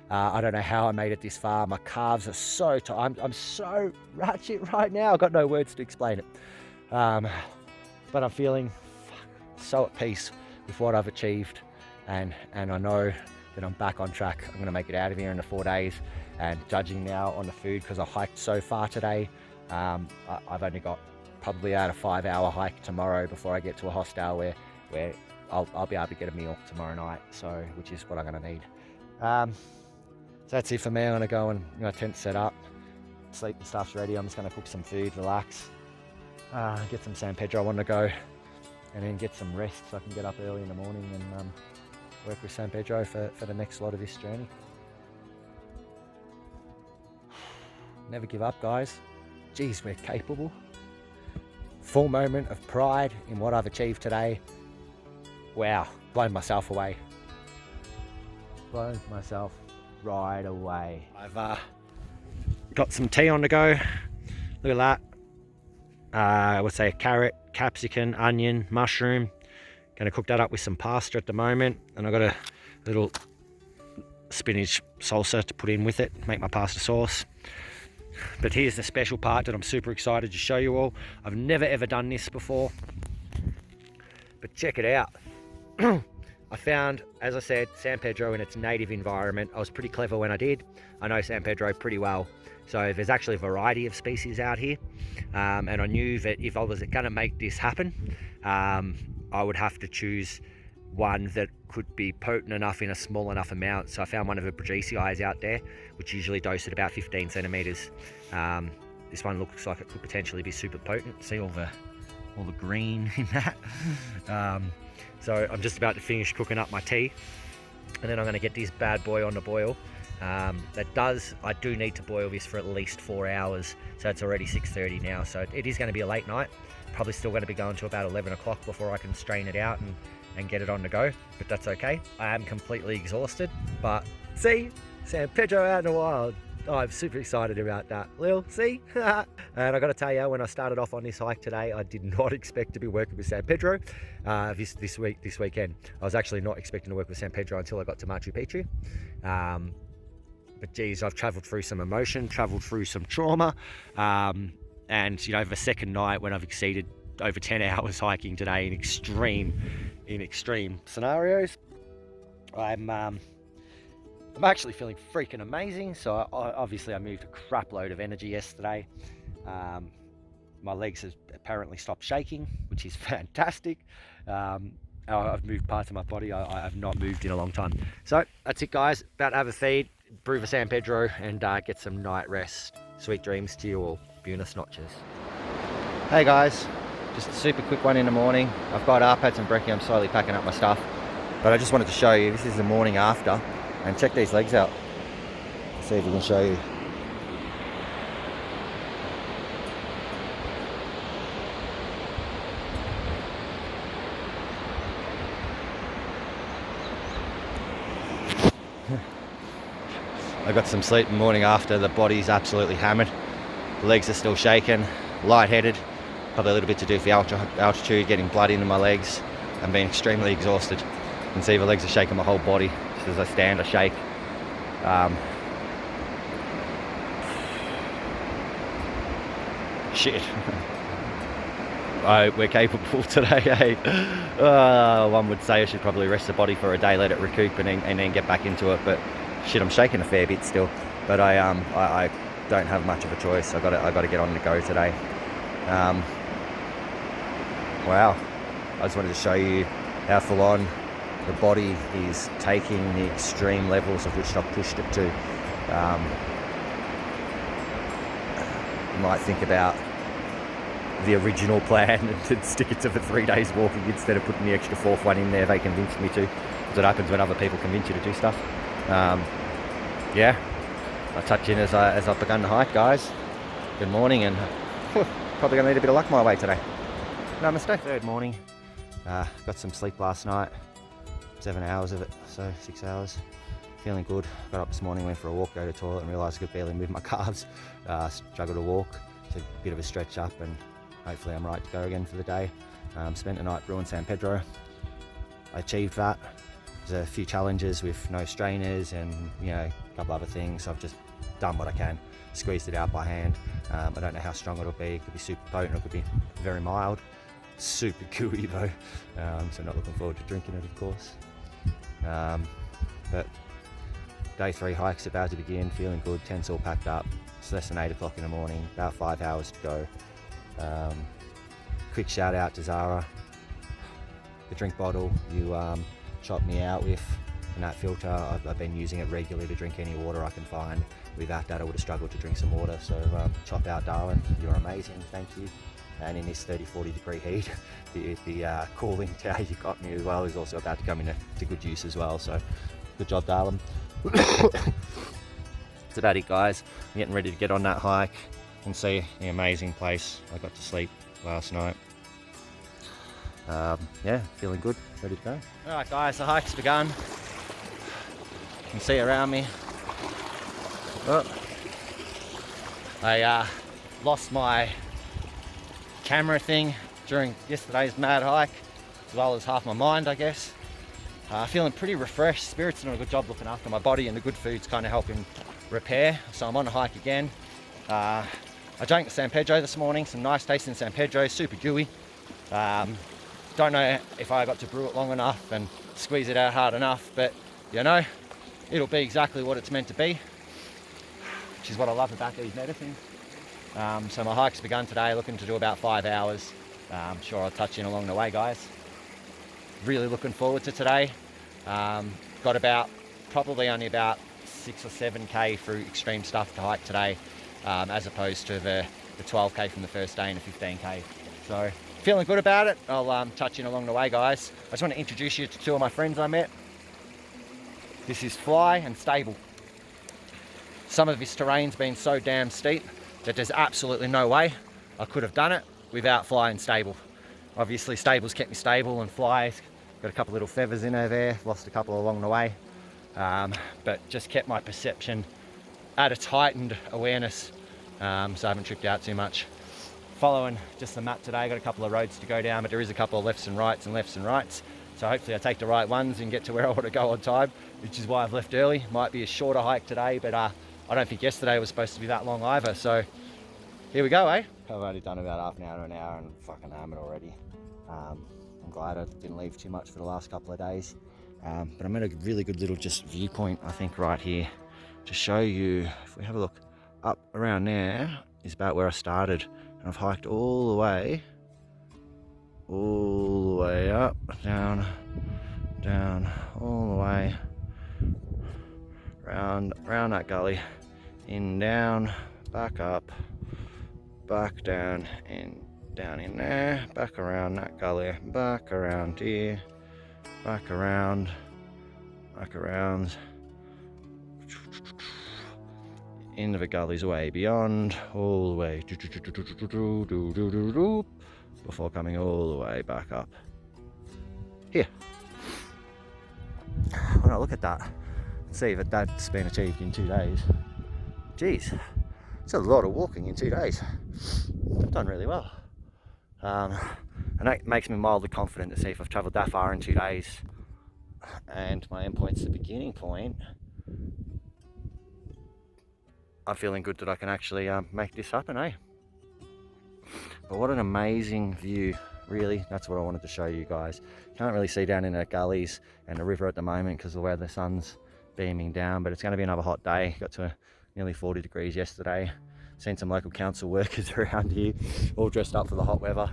I don't know how I made it this far. My calves are so tight. I'm so ratchet right now. I've got no words to explain it. But I'm feeling so at peace with what I've achieved. And I know that I'm back on track. I'm going to make it out of here in the 4 days. And judging now on the food, because I hiked so far today, I've only got probably about a 5-hour hike tomorrow before I get to a hostel where I'll be able to get a meal tomorrow night, so which is what I'm going to need. So that's it for me. I'm going to go and tent set up, sleep and stuff's ready. I'm just going to cook some food, relax, get some San Pedro on the go, and then get some rest so I can get up early in the morning and work with San Pedro for the next lot of this journey. Never give up, guys. Geez, we're capable. Full moment of pride in what I've achieved today. Wow, blown myself away. Blown myself right away. I've got some tea on the go. Look at that. I would say a carrot, capsicum, onion, mushroom. Gonna cook that up with some pasta at the moment. And I've got a little spinach salsa to put in with it, make my pasta sauce. But here's the special part that I'm super excited to show you all. I've never ever done this before, but check it out. I found, as I said, San Pedro in its native environment. I was pretty clever when I did. I know San Pedro pretty well. So there's actually a variety of species out here. And I knew that if I was going to make this happen, I would have to choose one that could be potent enough in a small enough amount. So I found one of the Brew out there, which usually dose at about 15 centimeters. This one looks like it could potentially be super potent. See all the green in that. So I'm just about to finish cooking up my tea, and then I'm going to get this bad boy on the boil. I do need to boil this for at least 4 hours. So it's already 6:30 now. So it is going to be a late night. Probably still going to be going to about 11 o'clock before I can strain it out and get it on the go, but that's okay. I am completely exhausted, but see, San Pedro out in the wild. Oh, I'm super excited about that. Lil, see? And I got to tell you, when I started off on this hike today, I did not expect to be working with San Pedro this weekend. I was actually not expecting to work with San Pedro until I got to Machu Picchu. But geez, I've traveled through some emotion, traveled through some trauma, and the second night when I've exceeded over 10 hours hiking today in extreme scenarios, I'm actually feeling freaking amazing. So I moved a crap load of energy yesterday. My legs have apparently stopped shaking, which is fantastic. I've moved parts of my body I have not moved in a long time. So that's it, guys. About to have a feed, brew for San Pedro, and get some night rest. Sweet dreams to you all. Buenos noches. Hey guys, just a super quick one in the morning. I've got up, had some brekkie, I'm slowly packing up my stuff. But I just wanted to show you, this is the morning after, and check these legs out. See if we can show you. I got some sleep the morning after. The body's absolutely hammered. The legs are still shaking, lightheaded. Probably a little bit to do with the altitude, getting blood into my legs, and being extremely exhausted. You can see the legs are shaking my whole body. Just as I stand, I shake. Shit. We're capable today, eh? One would say I should probably rest the body for a day, let it recoup, and then get back into it. But shit, I'm shaking a fair bit still. But I don't have much of a choice. I got to get on the go today. Wow, I just wanted to show you how full on the body is taking the extreme levels of which I've pushed it to. You might think about the original plan and stick it to the 3 days walking instead of putting the extra fourth one in there they convinced me to, because it happens when other people convince you to do stuff. Yeah, I'll touch in as I've begun the hike, guys. Good morning, and probably gonna need a bit of luck my way today. Namaste. Third morning. Got some sleep last night. 7 hours of it, so 6 hours. feeling good. Got up this morning, went for a walk, go to the toilet and realised I could barely move my calves. Struggled to walk, so a bit of a stretch up, and hopefully I'm right to go again for the day. Spent the night brewing San Pedro. I achieved that. There's a few challenges with no strainers and a couple other things. I've just done what I can, squeezed it out by hand. I don't know how strong it'll be. It could be super potent, it could be very mild. Super gooey though, so not looking forward to drinking it, of course. But day 3 hike's about to begin, feeling good, tents all packed up. It's less than 8 o'clock in the morning, about 5 hours to go. Quick shout out to Zara, the drink bottle you chopped me out with, and that filter, I've been using it regularly to drink any water I can find. Without that I would have struggled to drink some water, so chop out darling, you're amazing, thank you. And in this 30-40 degree heat, the cooling tower you got me as well is also about to come into good use as well, so good job darling. That's about it guys, I'm getting ready to get on that hike and see the amazing place I got to sleep last night. Yeah, feeling good, ready to go. Alright guys, the hike's begun. You can see around me. Oh, I lost my camera thing during yesterday's mad hike, as well as half my mind I guess. Feeling pretty refreshed, Spirit's doing a good job looking after my body, and the good food's kind of helping repair, so I'm on a hike again. I drank the San Pedro this morning, some nice tasting San Pedro, super gooey. Don't know if I got to brew it long enough and squeeze it out hard enough, but it'll be exactly what it's meant to be, which is what I love about these medicines. So my hike's begun today, looking to do about 5 hours. I'm sure I'll touch in along the way guys. Really looking forward to today. Got probably only about 6 or 7k through extreme stuff to hike today, as opposed to the 12k from the first day and the 15k. So feeling good about it. I'll touch in along the way guys. I just want to introduce you to 2 of my friends I met. This is Fly and Stable. Some of this terrain's been so damn steep that there's absolutely no way I could have done it without Fly and Stable. Obviously Stable's kept me stable, and Fly's got a couple little feathers in her there, lost a couple along the way, but just kept my perception at its heightened awareness, so I haven't tripped out too much. Following just the map today, got a couple of roads to go down, but there is a couple of lefts and rights, so hopefully I take the right ones and get to where I want to go on time, which is why I've left early. Might be a shorter hike today, but I don't think yesterday was supposed to be that long either, so here we go, eh? I've already done about half an hour to an hour and fucking hammered already. I'm glad I didn't leave too much for the last couple of days, but I'm at a really good little just viewpoint I think right here to show you. If we have a look up around there is about where I started, and I've hiked all the way up, down, all the way round that gully, in, down, back up, back down, and down in there, back around that gully, back around here, back around, into the gullies way beyond, all the way before coming all the way back up here. When I look at that, see that that's been achieved in 2 days. Jeez, it's a lot of walking in 2 days. I've done really well. And that makes me mildly confident to see if I've travelled that far in 2 days and my endpoint's the beginning point. I'm feeling good that I can actually make this happen, eh? But what an amazing view, really. That's what I wanted to show you guys. Can't really see down in the gullies and the river at the moment because of where the sun's beaming down, but it's going to be another hot day. Got to nearly 40 degrees yesterday. Seen some local council workers around here, all dressed up for the hot weather.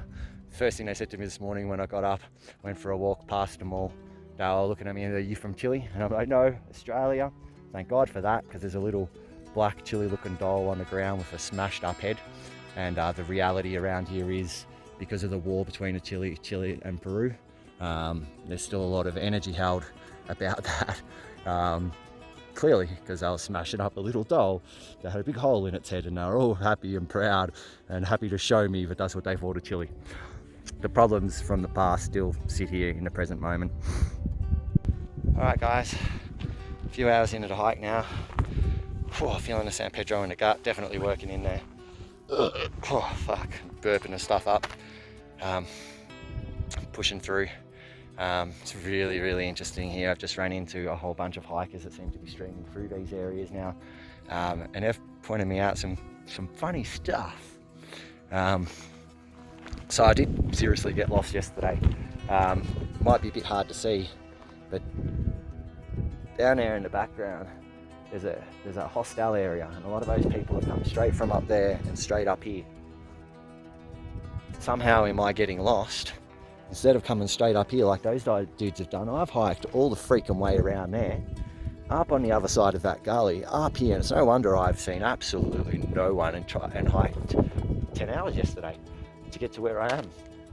First thing they said to me this morning when I got up, went for a walk past them all, they were looking at me and, "Are you from Chile?" And I'm like, "No, Australia." Thank God for that, because there's a little black Chile looking doll on the ground with a smashed up head. And the reality around here is, because of the war between Chile and Peru, there's still a lot of energy held about that. Clearly, because I was smashing up a little doll that had a big hole in its head, and they were all happy and proud and happy to show me that that's what they thought of Chile. The problems from the past still sit here in the present moment. Alright guys, few hours into the hike now. Feeling the San Pedro in the gut, definitely working in there. Fuck, burping the stuff up. Pushing through. It's really, really interesting here. I've just ran into a whole bunch of hikers that seem to be streaming through these areas now, and they've pointed me out some funny stuff. So I did seriously get lost yesterday. Might be a bit hard to see, but down there in the background there's a hostel area, and a lot of those people have come straight from up there and straight up here. Somehow in my getting lost, instead of coming straight up here like those dudes have done, I've hiked all the freaking way around there, up on the other side of that gully, up here, and it's no wonder I've seen absolutely no one and hiked 10 hours yesterday to get to where I am.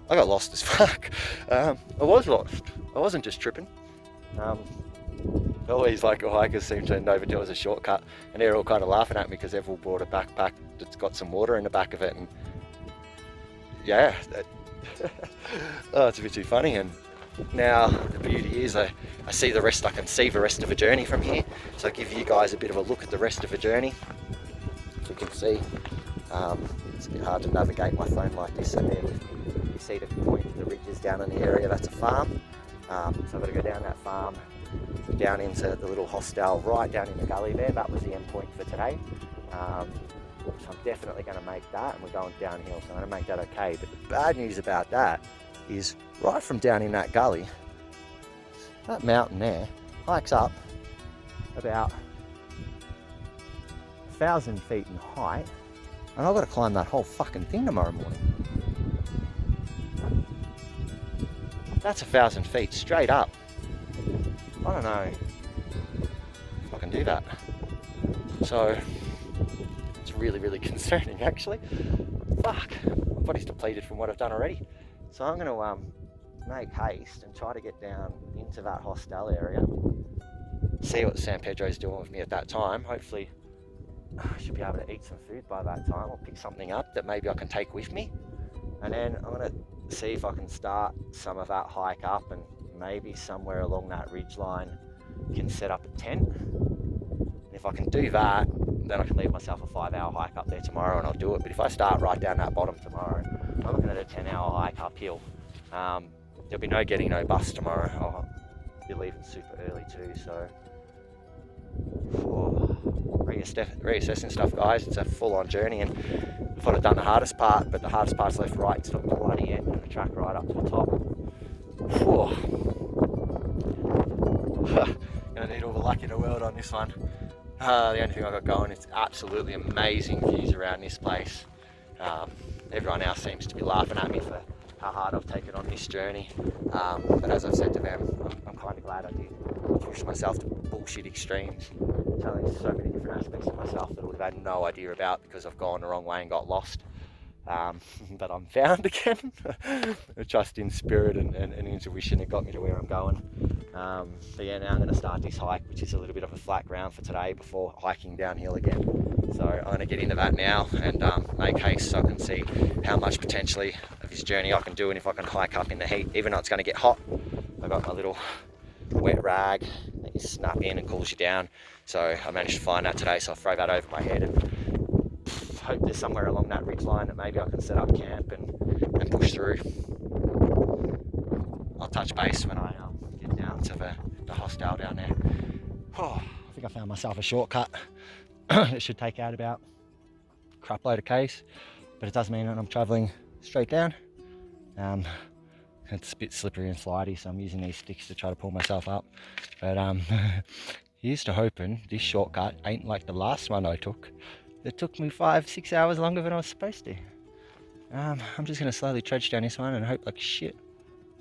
I got lost as fuck. I was lost. I wasn't just tripping. Always like hikers seem to know that there was a shortcut, and they're all kind of laughing at me because they've all brought a backpack that's got some water in the back of it, and yeah, it's a bit too funny. And now the beauty is I see the rest. I can see the rest of the journey from here, so I'll give you guys a bit of a look at the rest of the journey. If you can see, it's a bit hard to navigate my phone like this, so bear with me. You see the point, the ridges down in the area, that's a farm. So I've got to go down that farm, down into the little hostel right down in the gully there. That was the end point for today. So I'm definitely going to make that, and we're going downhill, so I'm going to make that okay. But the bad news about that is right from down in that gully, that mountain there hikes up about 1,000 feet in height, and I've got to climb that whole fucking thing tomorrow morning. That's 1,000 feet straight up. I don't know if I can do that. So it's really, really concerning actually. Fuck, my body's depleted from what I've done already. So I'm going to make haste and try to get down into that hostel area. See what San Pedro's doing with me at that time. Hopefully I should be able to eat some food by that time, or pick something up that maybe I can take with me. And then I'm going to see if I can start some of that hike up, and maybe somewhere along that ridge line can set up a tent. And if I can do that, then I can leave myself a 5-hour hike up there tomorrow, and I'll do it. But if I start right down that bottom tomorrow, I'm looking at a 10-hour hike uphill. There'll be no bus tomorrow. I'll be leaving super early too, so reassessing stuff, guys. It's a full-on journey, and I thought I'd done the hardest part, but the hardest part's left, right. It's not the bloody end of the track right up to the top. Gonna need all the luck in the world on this one. The only thing I got going, it's absolutely amazing views around this place. Everyone else seems to be laughing at me for how hard I've taken on this journey. But as I've said to them, I'm kind of glad I did push myself to bullshit extremes, telling so many different aspects of myself that I would have had no idea about because I've gone the wrong way and got lost. But I'm found again. Trust in spirit and intuition that got me to where I'm going. So yeah, now I'm going to start this hike, which is a little bit of a flat ground for today before hiking downhill again. So I'm going to get into that now and make haste so I can see how much potentially of this journey I can do, and if I can hike up in the heat, even though it's going to get hot. I've got my little wet rag that you snap in and cools you down. So I managed to find that today, so I'll throw that over my head and hope there's somewhere along that ridge line that maybe I can set up camp and push through. I'll touch base when I get down to the hostel down there. I think I found myself a shortcut. It should take out about a crap load of k's, but it does mean that I'm travelling straight down. It's a bit slippery and slidey, so I'm using these sticks to try to pull myself up. But here's to hoping this shortcut ain't like the last one I took. It took me 5-6 hours longer than I was supposed to. I'm just going to slowly trudge down this one and hope like shit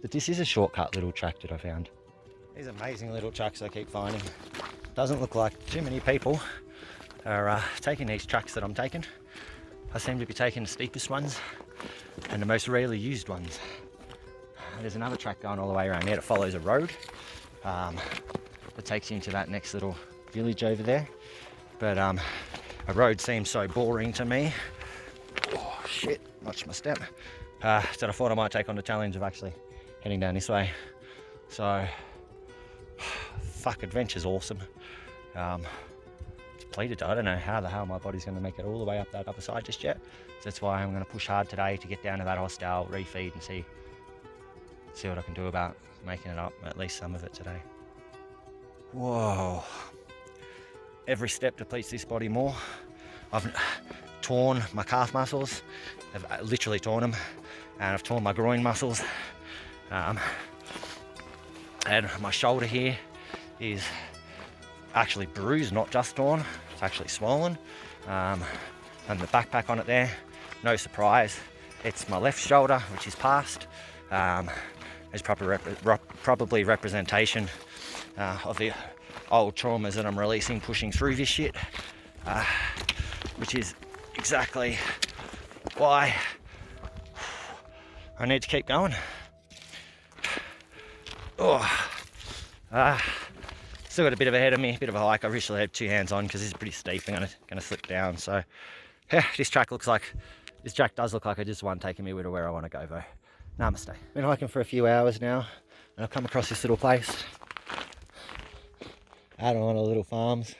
that this is a shortcut little track that I found. These amazing little tracks I keep finding. Doesn't look like too many people are taking these tracks that I'm taking. I seem to be taking the steepest ones and the most rarely used ones. There's another track going all the way around there that follows a road that takes you into that next little village over there. But a road seems so boring to me. Oh shit, watch my step. That I thought I might take on the challenge of actually heading down this way. So, fuck, adventure's awesome. depleted. I don't know how the hell my body's going to make it all the way up that other side just yet. So that's why I'm going to push hard today to get down to that hostel, refeed, and see what I can do about making it up, at least some of it today. Whoa. Every step depletes this body more. I've torn my calf muscles. I've literally torn them. And I've torn my groin muscles. And my shoulder here is actually bruised, not just torn. It's actually swollen. And the backpack on it there, no surprise. It's my left shoulder, which is past. It's probably representation of the old traumas that I'm releasing, pushing through this shit, which is exactly why I need to keep going. Still got a bit of ahead of me, a bit of a hike. I recently had 2 hands on because this is pretty steep. I'm gonna slip down. So yeah, this track does look like it is one taking me to where I want to go though. Namaste. Been hiking for a few hours now, and I've come across this little place out on one of the little farms.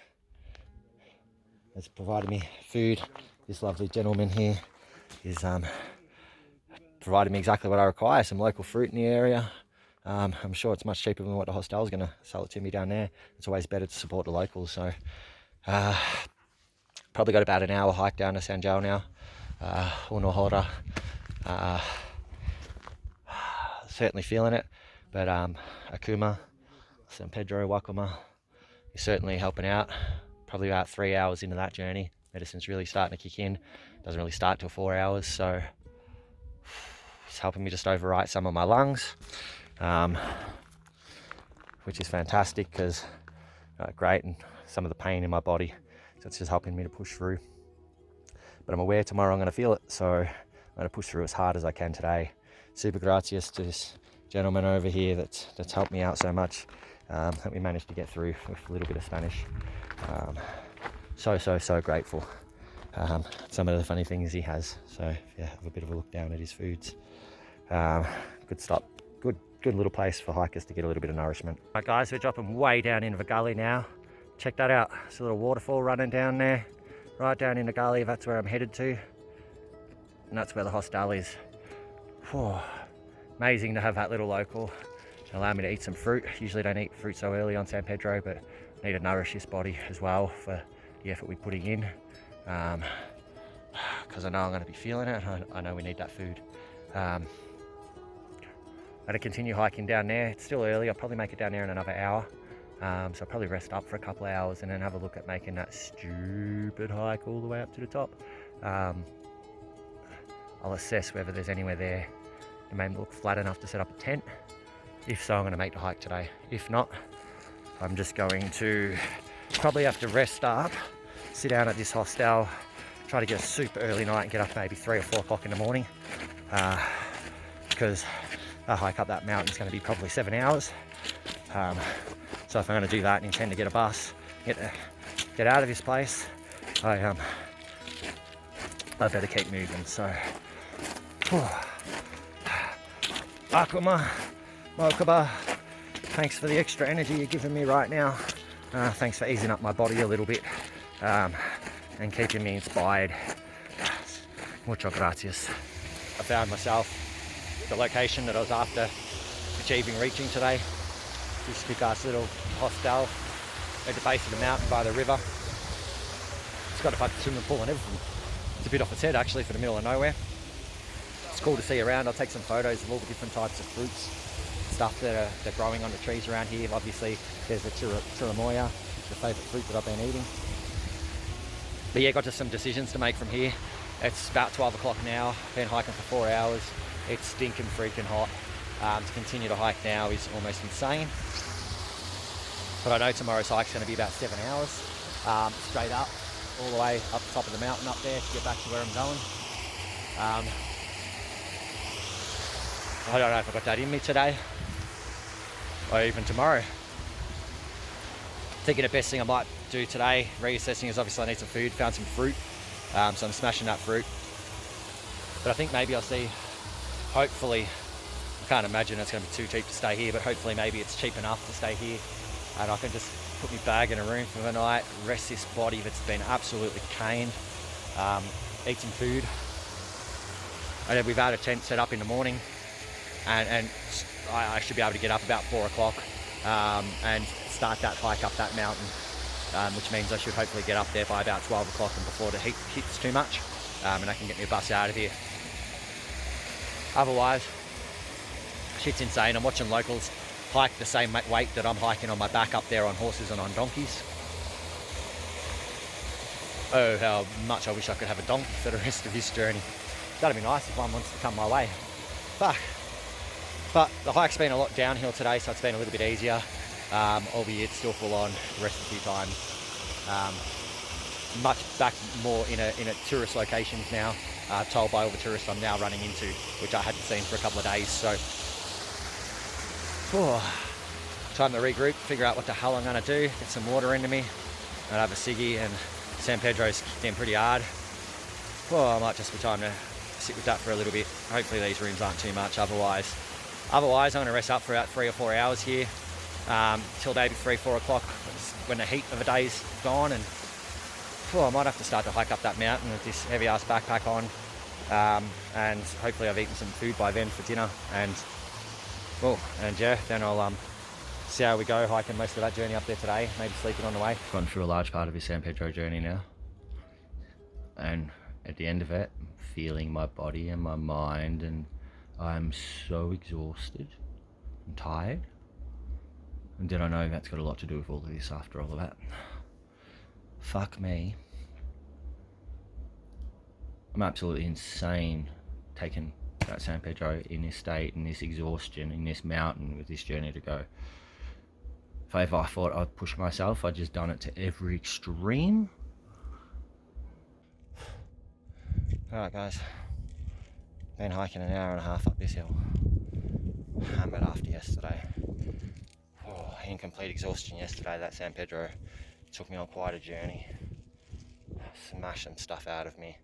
It's provided me food. This lovely gentleman here is provided me exactly what I require, some local fruit in the area. I'm sure it's much cheaper than what the hostel is going to sell it to me down there. It's always better to support the locals. So probably got about an hour hike down to San João now, Unohora. Certainly feeling it, but Akuma, San Pedro, Wakuma is certainly helping out. Probably about 3 hours into that journey, medicine's really starting to kick in. Doesn't really start till 4 hours, so it's helping me just overwrite some of my lungs, which is fantastic because great, and some of the pain in my body, so it's just helping me to push through. But I'm aware tomorrow I'm going to feel it, so I'm going to push through as hard as I can today. Super gracias to this gentleman over here that's helped me out so much, that we managed to get through with a little bit of Spanish. So grateful. Some of the funny things he has. So yeah, have a bit of a look down at his foods. Good stop. Good little place for hikers to get a little bit of nourishment. Alright guys, we're dropping way down into the gully now. Check that out. There's a little waterfall running down there. Right down in the gully, that's where I'm headed to. And that's where the hostel is. Whew. Amazing to have that little local allow me to eat some fruit. Usually don't eat fruit so early on San Pedro, but I need to nourish this body as well for the effort we're putting in, because I know I'm going to be feeling it. I know we need that food. I'm going to continue hiking down there. It's still early. I'll probably make it down there in another hour, so I'll probably rest up for a couple of hours and then have a look at making that stupid hike all the way up to the top. I'll assess whether there's anywhere there that may look flat enough to set up a tent. If so, I'm going to make the hike today. If not, I'm just going to probably have to rest up, sit down at this hostel, try to get a super early night and get up maybe 3 or 4 o'clock in the morning, because a hike up that mountain is going to be probably 7 hours. So if I'm going to do that and intend to get a bus, get out of this place, I better keep moving. So Akuma, Mokaba, thanks for the extra energy you're giving me right now. Thanks for easing up my body a little bit, and keeping me inspired. Muchas gracias. I found myself the location that I was after reaching today. This big ass little hostel at the base of the mountain by the river. It's got a fucking swimming pool and everything. It's a bit off its head actually for the middle of nowhere. It's cool to see around. I'll take some photos of all the different types of fruits, stuff that are growing on the trees around here. Obviously there's the chirimoya, the favourite fruit that I've been eating. But yeah, got just some decisions to make from here. It's about 12 o'clock now, been hiking for 4 hours. It's stinking freaking hot. To continue to hike now is almost insane. But I know tomorrow's hike's going to be about 7 hours, straight up, all the way up the top of the mountain up there to get back to where I'm going. I don't know if I've got that in me today, or even tomorrow. Thinking the best thing I might do today, reassessing, is obviously I need some food, found some fruit, so I'm smashing that fruit. But I think maybe I'll see, hopefully, I can't imagine it's going to be too cheap to stay here, but hopefully maybe it's cheap enough to stay here and I can just put my bag in a room for the night, rest this body that's been absolutely caned, eat some food. And then we've had a tent set up in the morning, and I should be able to get up about 4 o'clock and start that hike up that mountain, which means I should hopefully get up there by about 12 o'clock and before the heat hits too much, and I can get my bus out of here. Otherwise, shit's insane. I'm watching locals hike the same weight that I'm hiking on my back up there on horses and on donkeys. Oh, how much I wish I could have a donkey for the rest of this journey. That'd be nice if one wants to come my way. Fuck. But the hike's been a lot downhill today, so it's been a little bit easier, albeit still full on the rest of the time. Much back more in a tourist locations now, told by all the tourists I'm now running into, which I hadn't seen for a couple of days. So, time to regroup, figure out what the hell I'm going to do, get some water into me, and have a ciggy. And San Pedro's kicked in pretty hard. I might just be time to sit with that for a little bit. Hopefully these rooms aren't too much. Otherwise I'm going to rest up for about 3 or 4 hours here till maybe 3-4 o'clock when the heat of the day's gone, and I might have to start to hike up that mountain with this heavy ass backpack on, and hopefully I've eaten some food by then for dinner, and yeah, then I'll see how we go hiking most of that journey up there today, maybe sleeping on the way. Gone through a large part of this San Pedro journey now, and at the end of it, I'm feeling my body and my mind, and I'm so exhausted and tired. And then I know that's got a lot to do with all of this after all of that. Fuck me. I'm absolutely insane taking that San Pedro in this state, in this exhaustion, in this mountain with this journey to go. If I ever thought I'd push myself, I'd just done it to every extreme. Alright guys, been hiking an hour and a half up this hill. Hammered after yesterday. Incomplete exhaustion yesterday. That San Pedro took me on quite a journey. Smashed some stuff out of me.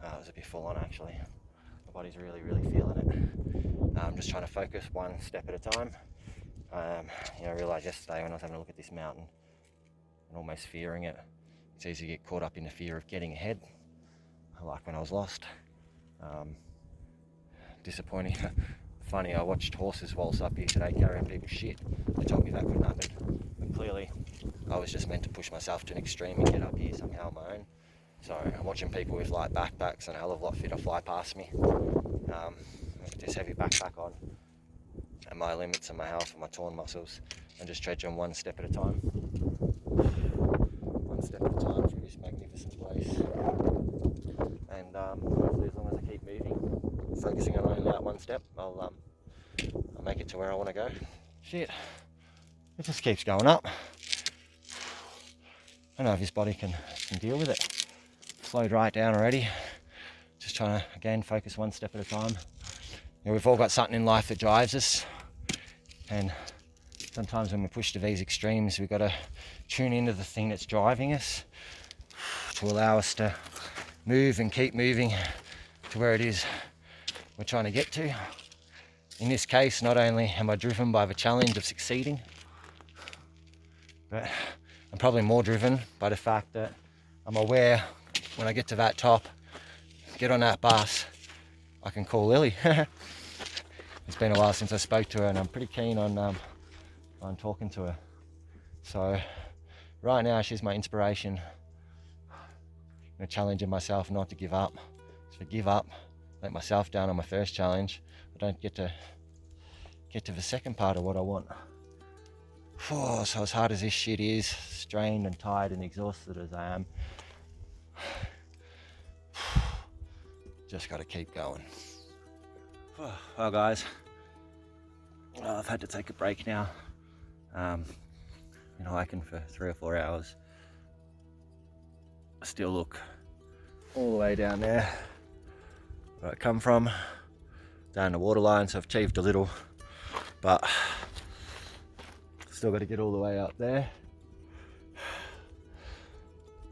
It was a bit full on actually. My body's really feeling it. I'm just trying to focus one step at a time. I realised yesterday when I was having a look at this mountain and almost fearing it, it's easy to get caught up in the fear of getting ahead, like when I was lost. Disappointing. Funny, I watched horses waltz up here today carrying people's shit. They told me that couldn't happen, but clearly I was just meant to push myself to an extreme and get up here somehow on my own. So I'm watching people with light backpacks and a hell of a lot fitter fly past me with this heavy backpack on, at my limits and my health and my torn muscles, and just trudging one step at a time. One step at a time through this magnificent place. And hopefully as long as I keep moving, focusing on only that one step, I'll make it to where I want to go. Shit, it just keeps going up. I don't know if this body can deal with it. Slowed right down already. Just trying to, again, focus one step at a time. We've all got something in life that drives us, and sometimes when we push to these extremes, we've got to tune into the thing that's driving us to allow us to move and keep moving to where it is we're trying to get to. In this case, not only am I driven by the challenge of succeeding, but I'm probably more driven by the fact that I'm aware when I get to that top, get on that bus, I can call Lily. It's been a while since I spoke to her, and I'm pretty keen on talking to her. So right now she's my inspiration. I'm challenging myself not to give up. If I give up, let myself down on my first challenge, I don't get to the second part of what I want. So as hard as this shit is, strained and tired and exhausted as I am, just got to keep going. Well guys, I've had to take a break now. Been hiking for 3 or 4 hours. I still look all the way down there where I come from, down the waterline, so I've achieved a little, but still got to get all the way up there.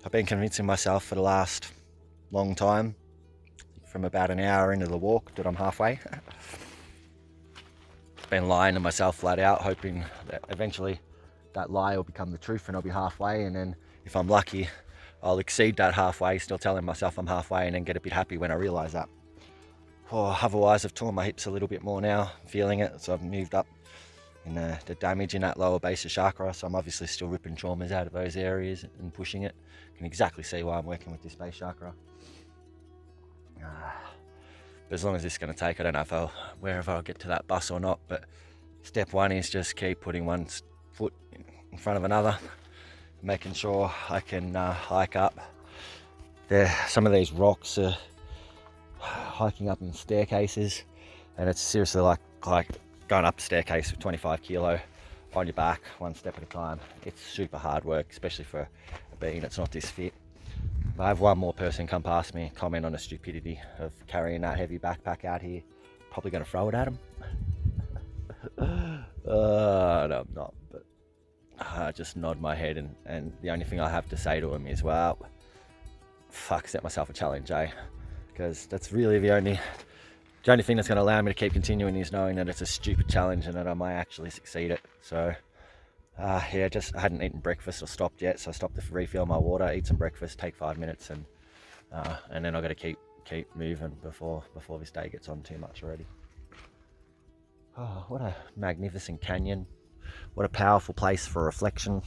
I've been convincing myself for the last long time, from about an hour into the walk, that I'm halfway. Been lying to myself flat out, hoping that eventually that lie will become the truth and I'll be halfway, and then if I'm lucky, I'll exceed that halfway, still telling myself I'm halfway, and then get a bit happy when I realise that. Otherwise, I've torn my hips a little bit more now, I'm feeling it, so I've moved up in the damage in that lower base of chakra, so I'm obviously still ripping traumas out of those areas and pushing it. Can exactly see why I'm working with this base chakra. But as long as this is going to take, I don't know if wherever I'll get to that bus or not, but step one is just keep putting one foot in front of another, making sure I can hike up. Some of these rocks are hiking up in staircases, and it's seriously like going up a staircase with 25 kilo on your back, one step at a time. It's super hard work, especially for a being that's not this fit. If I have one more person come past me, comment on the stupidity of carrying that heavy backpack out here, probably going to throw it at them. No, I'm not, but I just nod my head, and the only thing I have to say to him is, well, fuck, set myself a challenge, eh? Because that's really the only thing that's going to allow me to keep continuing is knowing that it's a stupid challenge and that I might actually succeed it. So yeah, I hadn't eaten breakfast or stopped yet, so I stopped to refill my water, eat some breakfast, take 5 minutes, and then I've got to keep moving before this day gets on too much already. Oh, what a magnificent canyon. What a powerful place for reflection.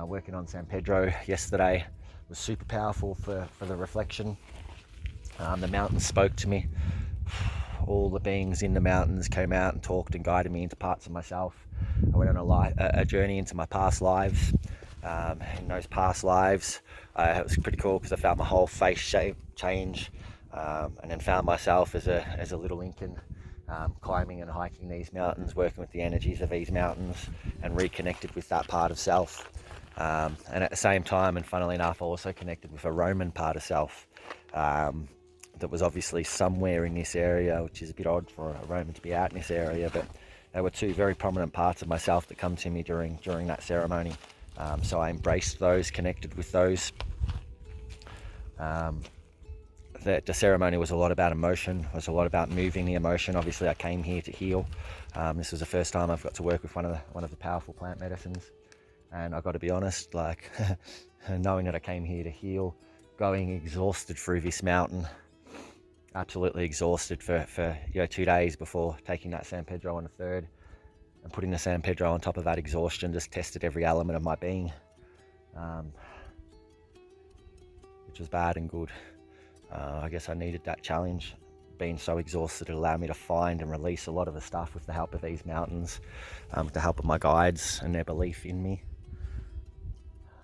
Working on San Pedro yesterday was super powerful for the reflection. The mountains spoke to me. All the beings in the mountains came out and talked and guided me into parts of myself. I went on a journey into my past lives. In those past lives, it was pretty cool because I felt my whole face shape change, and then found myself as a little Incan, climbing and hiking these mountains, working with the energies of these mountains, and reconnected with that part of self. And at the same time, and funnily enough, I also connected with a Roman part of self that was obviously somewhere in this area, which is a bit odd for a Roman to be out in this area, but there were two very prominent parts of myself that come to me during that ceremony. So I embraced those, connected with those. The ceremony was a lot about emotion, was a lot about moving the emotion. Obviously I came here to heal. This was the first time I've got to work with one of the powerful plant medicines, and I've got to be honest, like knowing that I came here to heal, going exhausted through this mountain, absolutely exhausted for 2 days before taking that San Pedro on the 3rd, and putting the San Pedro on top of that exhaustion just tested every element of my being, which was bad and good. I guess I needed that challenge. Being so exhausted, it allowed me to find and release a lot of the stuff with the help of these mountains, with the help of my guides and their belief in me.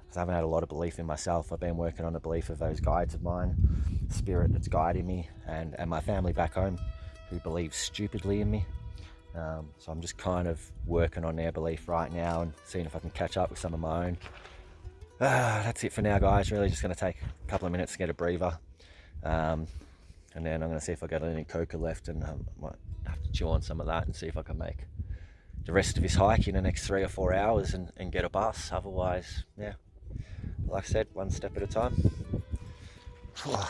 Because I haven't had a lot of belief in myself. I've been working on the belief of those guides of mine, spirit that's guiding me, and my family back home who believe stupidly in me. So I'm just kind of working on their belief right now and seeing if I can catch up with some of my own. That's it for now, guys. Really just going to take a couple of minutes to get a breather. And then I'm going to see if I got any coca left, and I might have to chew on some of that and see if I can make the rest of this hike in the next 3 or 4 hours and get a bus. Otherwise, yeah, like I said, one step at a time. I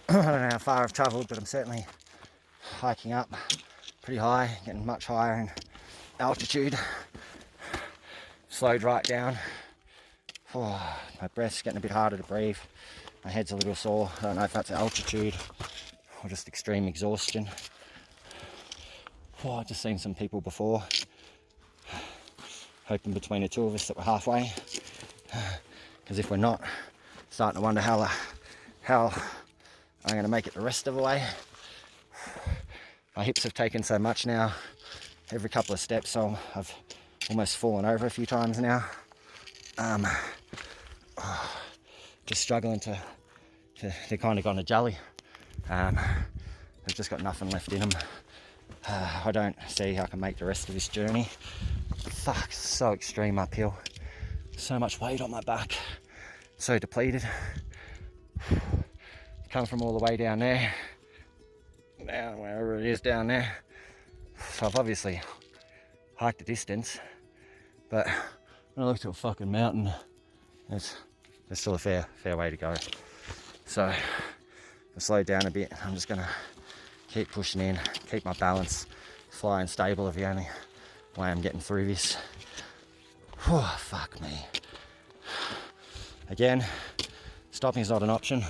don't know how far I've travelled, but I'm certainly hiking up pretty high, getting much higher in altitude. Slowed right down. My breath's getting a bit harder to breathe. My head's a little sore. I don't know if that's altitude or just extreme exhaustion. I've just seen some people before, hoping between the two of us that we're halfway. Because if we're not, starting to wonder how I'm going to make it the rest of the way. My hips have taken so much now. Every couple of steps, I've almost fallen over a few times now. Just struggling they're kind of gone to jelly. They've just got nothing left in them. I don't see how I can make the rest of this journey. Fuck, it's so extreme uphill. So much weight on my back. So depleted. Come from all the way down there. Down wherever it is down there. So I've obviously hiked a distance, but when I look at a fucking mountain, there's still a fair way to go. So I slowed down a bit. I'm just gonna keep pushing in, keep my balance, flying stable are the only way I'm getting through this. Oh, fuck me. Again, stopping is not an option,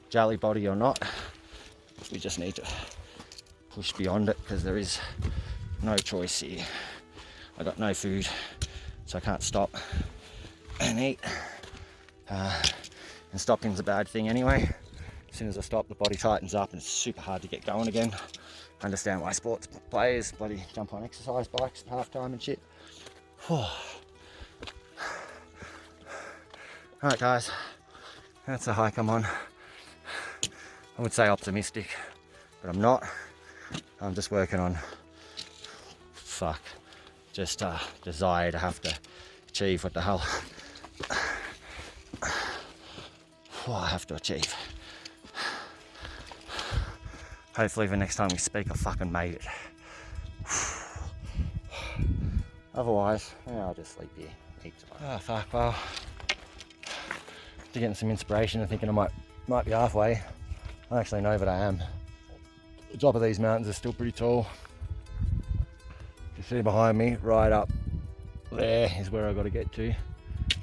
jelly body or not. We just need to push beyond it because there is no choice here. I got no food, so I can't stop and eat. And stopping's a bad thing anyway. As soon as I stop, the body tightens up and it's super hard to get going again. I understand why sports players bloody jump on exercise bikes at half time and shit. Alright guys, that's the hike I'm on. I would say optimistic, but I'm not. I'm just working on, desire to have to achieve what the hell I have to achieve. Hopefully the next time we speak I fucking made it. Otherwise, I'll just sleep here. Oh fuck, well, after getting some inspiration and thinking I might be halfway, I actually know that I am. The top of these mountains are still pretty tall. You see behind me, right up there is where I got to get to.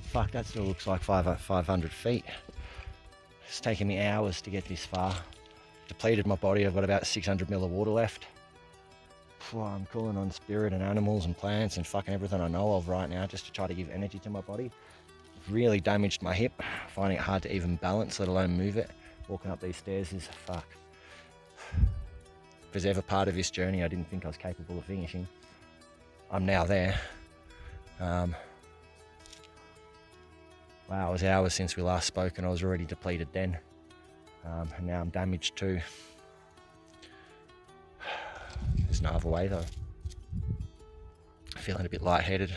Fuck, that still looks like 500 feet. It's taken me hours to get this far. Depleted my body, I've got about 600 ml of water left. I'm calling on spirit and animals and plants and fucking everything I know of right now just to try to give energy to my body. Really damaged my hip, finding it hard to even balance, let alone move it. Walking up these stairs is fuck. If there's ever part of this journey I didn't think I was capable of finishing, I'm now there. Wow, it was hours since we last spoke and I was already depleted then. And now I'm damaged too. There's no other way though. Feeling a bit lightheaded.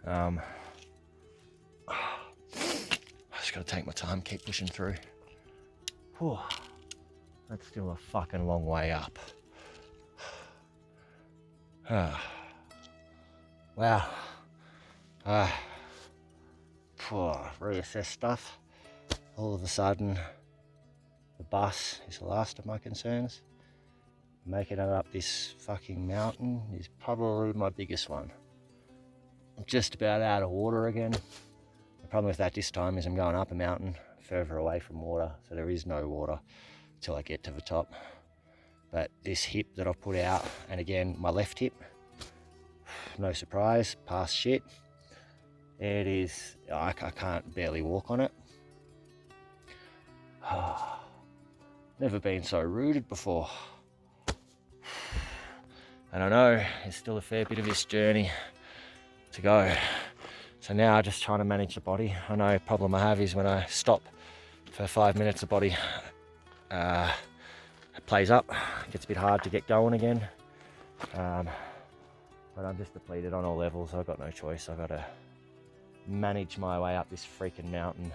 I just gotta take my time, keep pushing through. Whew. That's still a fucking long way up. Wow. Reassess stuff. All of a sudden, the bus is the last of my concerns. Making it up this fucking mountain is probably my biggest one. I'm just about out of water again. The problem with that this time is I'm going up a mountain further away from water, so there is no water till I get to the top. But this hip that I've put out, and again my left hip, no surprise, past shit. It is, I can't barely walk on it. Never been so rooted before. And I know there's still a fair bit of this journey to go. So now I'm just trying to manage the body. I know the problem I have is when I stop for 5 minutes, the body plays up. It gets a bit hard to get going again. But I'm just depleted on all levels. I've got no choice. I've got to manage my way up this freaking mountain.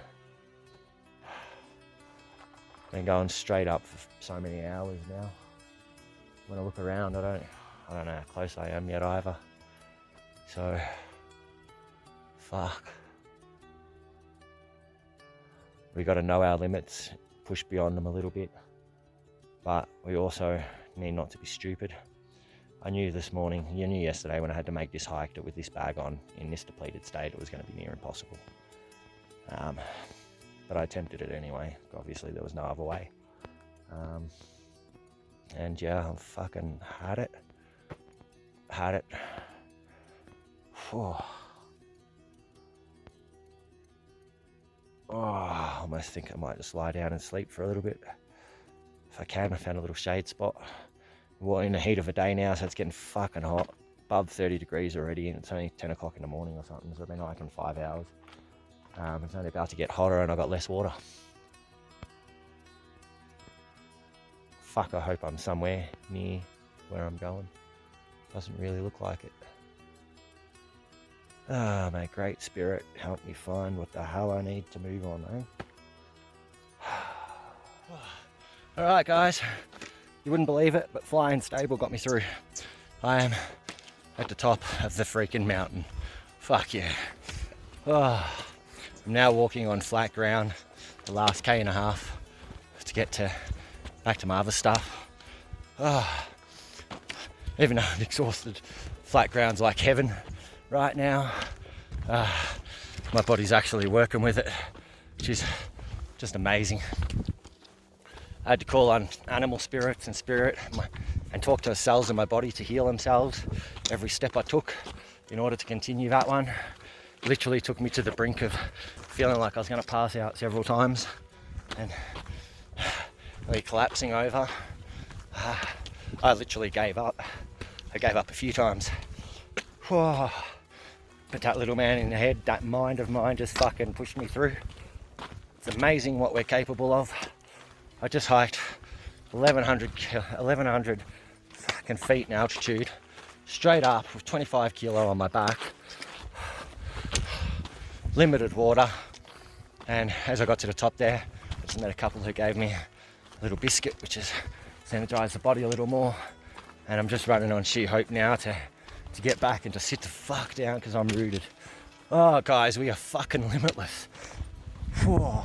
Been going straight up for so many hours now. When I look around, I don't know how close I am yet either. So, fuck. We got to know our limits, push beyond them a little bit, but we also need not to be stupid. I knew this morning, you knew yesterday when I had to make this hike that with this bag on, in this depleted state, it was going to be near impossible. But I attempted it anyway. Obviously there was no other way. And yeah, I fucking had it. Oh, I almost think I might just lie down and sleep for a little bit. If I can, I found a little shade spot. We're in the heat of a day now, so it's getting fucking hot. Above 30 degrees already, and it's only 10 o'clock in the morning or something, so I've been hiking 5 hours. It's only about to get hotter and I've got less water. Fuck, I hope I'm somewhere near where I'm going. Doesn't really look like it. Ah, may great spirit help me find what the hell I need to move on, eh? Alright guys, you wouldn't believe it, but flying stable got me through. I am at the top of the freaking mountain. Fuck yeah. I'm now walking on flat ground the last K and a half to get back to my other stuff. Even though I'm exhausted, flat ground's like heaven right now. My body's actually working with it, which is just amazing. I had to call on animal spirits and spirit and talk to the cells in my body to heal themselves every step I took in order to continue that one. Literally took me to the brink of feeling like I was going to pass out several times and really collapsing over. I literally gave up. I gave up a few times. Whoa. But that little man in the head, that mind of mine, just fucking pushed me through. It's amazing what we're capable of. I just hiked 1,100 fucking feet in altitude, straight up with 25 kilo on my back, limited water, and as I got to the top there, I just met a couple who gave me a little biscuit, which has energized the body a little more, and I'm just running on sheer hope now to get back and to sit the fuck down because I'm rooted. Oh guys, we are fucking limitless. Whew.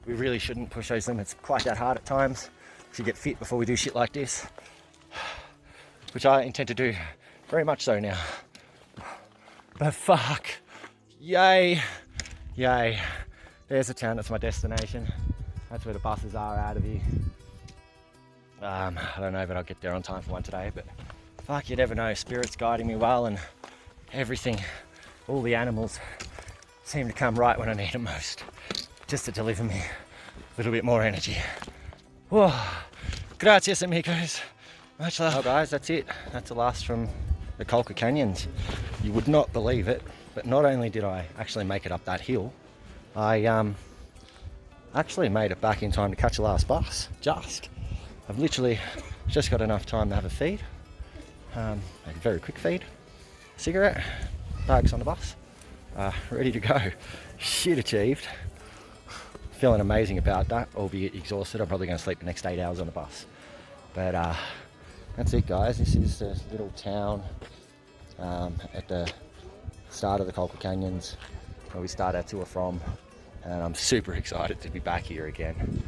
We really shouldn't push those limits quite that hard at times. We should get fit before we do shit like this, which I intend to do very much so now. But fuck, yay, yay. There's the town, that's my destination. That's where the buses are out of here. I don't know, but I'll get there on time for one today. But fuck, you never know. Spirit's guiding me well, and everything, all the animals seem to come right when I need them most, just to deliver me a little bit more energy. Whoa. Gracias, amigos. Much love. Oh guys, that's it. That's the last from the Colca Canyons. You would not believe it, but not only did I actually make it up that hill, I actually made it back in time to catch the last bus. I've literally just got enough time to have a feed, a very quick feed, cigarette, bags on the bus, ready to go. Shit achieved. Feeling amazing about that, albeit exhausted. I'm probably going to sleep the next 8 hours on the bus. But that's it, guys. This is the little town at the start of the Colca Canyons where we start our tour from, and I'm super excited to be back here again.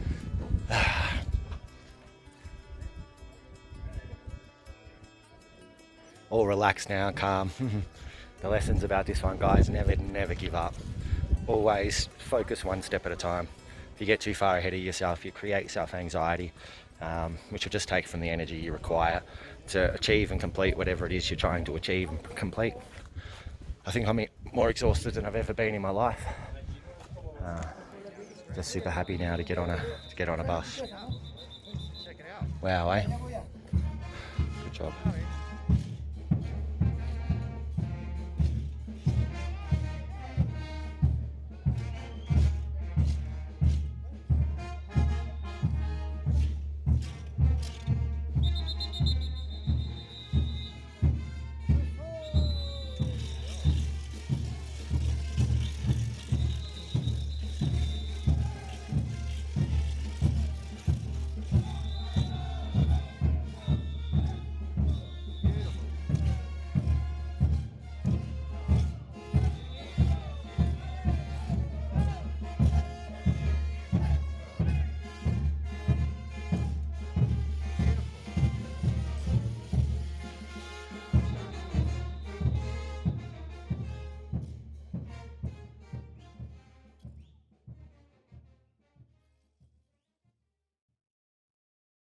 All relaxed now, calm. The lessons about this one, guys, never give up. Always focus one step at a time. If you get too far ahead of yourself, you create self-anxiety, which will just take from the energy you require to achieve and complete whatever it is you're trying to achieve and complete. I think I'm more exhausted than I've ever been in my life. Just super happy now to get on a bus. Wow, eh? Good job.